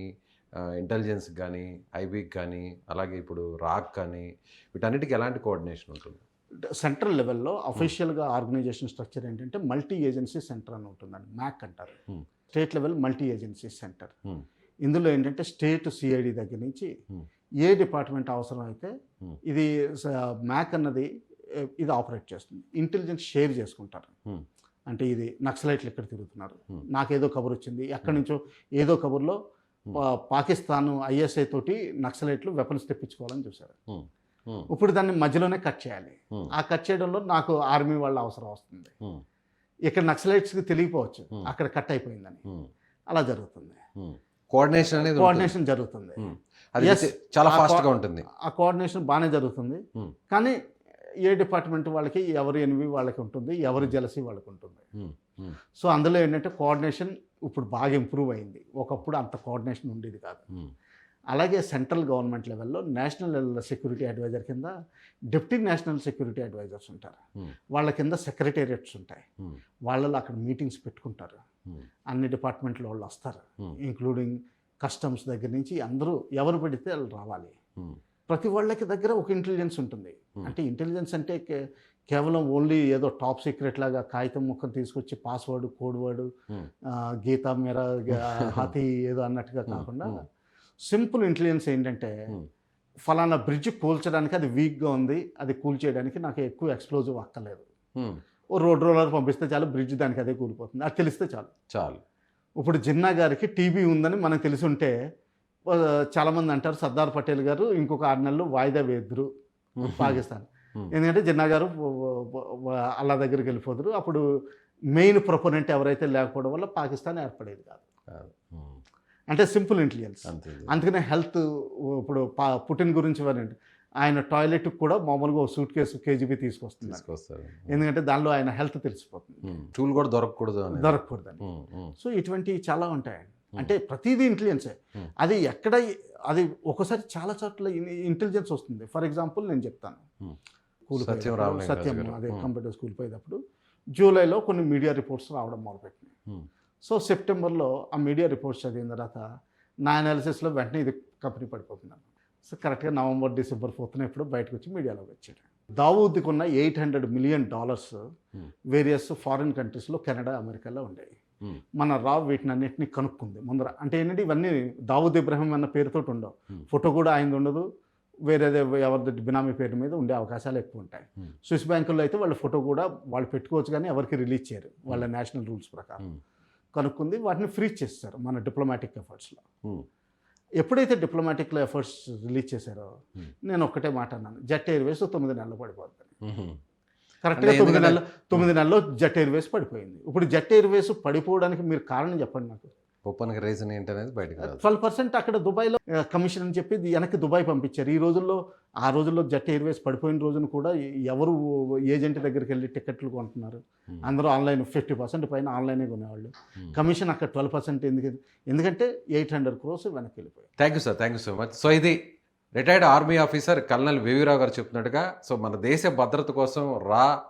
ఇంటెలిజెన్స్కి కానీ, ఐబీకి కానీ, అలాగే ఇప్పుడు రాక్ కానీ, వీటన్నిటికీ ఎలాంటి కోఆర్డినేషన్ ఉంటుంది? సెంట్రల్ లెవెల్లో అఫీషియల్గా ఆర్గనైజేషన్ స్ట్రక్చర్ ఏంటంటే మల్టీ ఏజెన్సీ సెంటర్ అని ఉంటుందండి, మ్యాక్ అంటారు. State level multi agency centre. ఇందులో ఏంటంటే స్టేట్ సిఐడి దగ్గర నుంచి ఏ డిపార్ట్మెంట్ అవసరం అయితే ఇది మ్యాక్ అన్నది ఇది ఆపరేట్ చేస్తుంది. ఇంటెలిజెన్స్ షేర్ చేసుకుంటారు. అంటే ఇది నక్సలైట్లు ఎక్కడ తిరుగుతున్నారు, నాకేదో కబుర్ వచ్చింది, ఎక్కడి నుంచో ఏదో కబుర్లో పాకిస్తాన్ ఐఎస్ఐ తోటి నక్సలైట్లు వెపన్స్ తెప్పించుకోవాలని చూశారు. ఇప్పుడు దాన్ని మధ్యలోనే కట్ చేయాలి. ఆ కట్ చేయడంలో నాకు ఆర్మీ వాళ్ళ అవసరం వస్తుంది. ఇక్కడ నక్సలైట్స్కి తెలియపోవచ్చు అక్కడ కట్ అయిపోయిందని. అలా జరుగుతుంది. కోఆర్డినేషన్ అనేది ఉంటుంది. కోఆర్డినేషన్ జరుగుతుంది. అది Yes, చాలా ఆ ఫాస్ట్గా కో- ఉంటుంది. ఆ కోఆర్డినేషన్ బాగానే జరుగుతుంది. Hmm. కానీ ఏ డిపార్ట్మెంట్ వాళ్ళకి ఎవరి ఎనివి వాళ్ళకి ఉంటుంది, ఎవరి జలసి వాళ్ళకి ఉంటుంది. Hmm. Hmm. సో అందులో ఏంటంటే కోఆర్డినేషన్ ఇప్పుడు బాగా ఇంప్రూవ్ అయింది. ఒకప్పుడు అంత కోఆర్డినేషన్ ఉండేది కాదు. Hmm. అలాగే సెంట్రల్ గవర్నమెంట్ లెవెల్లో నేషనల్ సెక్యూరిటీ అడ్వైజర్ కింద డిప్యూటీ నేషనల్ సెక్యూరిటీ అడ్వైజర్స్ ఉంటారు. Hmm. వాళ్ళ కింద సెక్రటేరియట్స్ ఉంటాయి. Hmm. వాళ్ళలో అక్కడ మీటింగ్స్ పెట్టుకుంటారు. Hmm. అన్ని డిపార్ట్మెంట్లో వాళ్ళు వస్తారు, Hmm. ఇంక్లూడింగ్ కస్టమ్స్ దగ్గర నుంచి అందరూ ఎవరు పెడితే వాళ్ళు రావాలి. Hmm. ప్రతి వాళ్ళకి దగ్గర ఒక ఇంటెలిజెన్స్ ఉంటుంది. Hmm. అంటే ఇంటెలిజెన్స్ అంటే కేవలం ఓన్లీ ఏదో టాప్ సీక్రెట్ లాగా కాగితం ముక్కను తీసుకొచ్చి పాస్వర్డ్, కోడ్ వర్డ్, Hmm. గీతా మేరా హాతీ ఏదో అన్నట్టుగా కాకుండా Hmm. సింపుల్ ఇంటెలిజెన్స్ ఏంటంటే Hmm. ఫలానా బ్రిడ్జ్ కూల్చడానికి అది వీక్గా ఉంది, అది కూల్చేయడానికి నాకు ఎక్కువ ఎక్స్ప్లోజివ్ అక్కర్లేదు. Hmm. ఓ రోడ్ రోలర్ పంపిస్తే చాలు, బ్రిడ్జ్ దానికి అదే కూలిపోతుంది. అది తెలిస్తే చాలు. చాలు. ఇప్పుడు జిన్నా గారికి టీబీ ఉందని మనకు తెలిసి ఉంటే చాలామంది అంటారు సర్దార్ పటేల్ గారు ఇంకొక 6 నెలలు వాయిదా వేద్దరు పాకిస్తాన్. Hmm. ఎందుకంటే జిన్నా గారు అల్లా దగ్గరికి వెళ్ళిపోతారు. అప్పుడు మెయిన్ ప్రొపోనెంట్ ఎవరైతే లేకపోవడం వల్ల పాకిస్తాన్ ఏర్పడేది కాదు. Hmm. అంటే సింపుల్ ఇంటెలిజెన్స్. అంతే. అందుకనే హెల్త్ ఇప్పుడు పుటిన్ గురించి వినండి, ఆయన టాయిలెట్కి కూడా మామూలుగా ఒక సూట్ కేసు కేజీబీ తీసుకొస్తున్నారు. తీసుకొస్తారు. ఎందుకంటే దానిలో ఆయన హెల్త్ తెలిసిపోతుంది, టూల్ కూడా దొరకకూడదు అని. దొరకకూడదని. సో ఇటువంటివి చాలా ఉంటాయండి. అంటే ప్రతిదీ ఇంటెలిజెన్సే. Hmm. అది ఎక్కడ అది ఒకసారి చాలా చోట్ల ఇంటెలిజెన్స్ వస్తుంది. ఫర్ ఎగ్జాంపుల్ నేను చెప్తాను. Hmm. స్కూల్ సత్యం రామలింగరాజు సత్యం గారు. అదే Hmm. కంప్యూటర్ స్కూల్ పోయేటప్పుడు జూలైలో కొన్ని మీడియా రిపోర్ట్స్ రావడం మొదలుపెట్టినాయి. Hmm. సో సెప్టెంబర్లో ఆ మీడియా రిపోర్ట్స్ చదివిన తర్వాత నా అనాలిసిస్లో వెంటనే ఇది కంపెనీ పడిపోతున్నాను. సో కరెక్ట్గా నవంబర్, డిసెంబర్ 4th ఎప్పుడు బయటకు వచ్చి మీడియాలోకి వచ్చాడు. దావూద్కి ఉన్న $800 million Hmm. వేరియస్ ఫారిన్ కంట్రీస్లో, కెనడా, అమెరికాలో ఉండేవి. Hmm. మన రావ్ వీటిని అన్నింటినీ కనుక్కుంది ముందర. అంటే ఏంటంటే ఇవన్నీ దావూద్ ఇబ్రాహిం అన్న పేరుతో ఉండవు. Hmm. ఫోటో కూడా ఆయనది ఉండదు, వేరేదే ఎవరిది బినామీ పేరు మీద ఉండే అవకాశాలు ఎక్కువ ఉంటాయి. Hmm. స్విస్ బ్యాంకుల్లో అయితే వాళ్ళ ఫోటో కూడా వాళ్ళు పెట్టుకోవచ్చు, కానీ ఎవరికి రిలీజ్ చేయరు వాళ్ళ నేషనల్ రూల్స్ ప్రకారం. Hmm. కనుక్కుంది, వాటిని ఫ్రీజ్ చేస్తారు మన డిప్లొమాటిక్ ఎఫర్ట్స్లో. Hmm. ఎప్పుడైతే డిప్లొమాటిక్ ఎఫర్ట్స్ రిలీజ్ చేశారో Hmm. నేను ఒక్కటే మాట అన్నాను, జెట్ ఎయిర్వేస్ 9 నెలలు పడిపోతుంది. Hmm. కరెక్ట్గా అంటే 9 నెలల్లో జెట్ ఎయిర్వేస్ పడిపోయింది. ఇప్పుడు జెట్ ఎయిర్వేస్ పడిపోవడానికి మీరు కారణం చెప్పండి నాకు. ఒప్పనికి రీజన్ ఏంటనేది బయటకు రాదు. 12% అక్కడ దుబాయ్లో కమిషన్ అని చెప్పి వెనక్కి దుబాయ్ పంపించారు. ఆ రోజుల్లో జెట్ ఎయిర్వేస్ పడిపోయిన రోజున కూడా ఎవరు ఏజెంట్ దగ్గరికి వెళ్ళి టికెట్లు కొంటున్నారు? Hmm. అందరూ ఆన్లైన్ 50% పైన ఆన్లైనే కొనేవాళ్ళు. Hmm. కమిషన్ అక్కడ 12% ఎందుకంటే 800 crores వెనక్కి వెళ్ళిపోయాయి. Thank you sir, thank you so much. So ఇది retired army officer colonel V V Rao గారు చెప్తున్నట్టుగా, సో మన దేశ భద్రత కోసం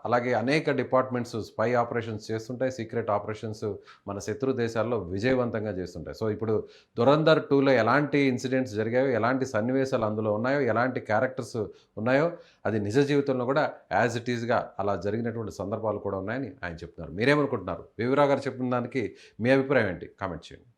అలాగే అనేక డిపార్ట్మెంట్స్ స్పై ఆపరేషన్స్ చేస్తుంటాయి, సీక్రెట్ ఆపరేషన్స్ మన శత్రు దేశాల్లో విజయవంతంగా చేస్తుంటాయి. సో ఇప్పుడు దురంధర్ 2లో ఎలాంటి ఇన్సిడెంట్స్ జరిగాయో, ఎలాంటి సన్నివేశాలు అందులో ఉన్నాయో, ఎలాంటి క్యారెక్టర్స్ ఉన్నాయో, అది నిజ జీవితంలో కూడా యాజ్ ఇట్ ఈస్గా అలా జరిగినటువంటి సందర్భాలు కూడా ఉన్నాయని ఆయన చెప్తున్నారు. మీరేమనుకుంటున్నారు? వివిరావు గారు చెప్పిన దానికి మీ అభిప్రాయం ఏంటి? కామెంట్ చేయండి.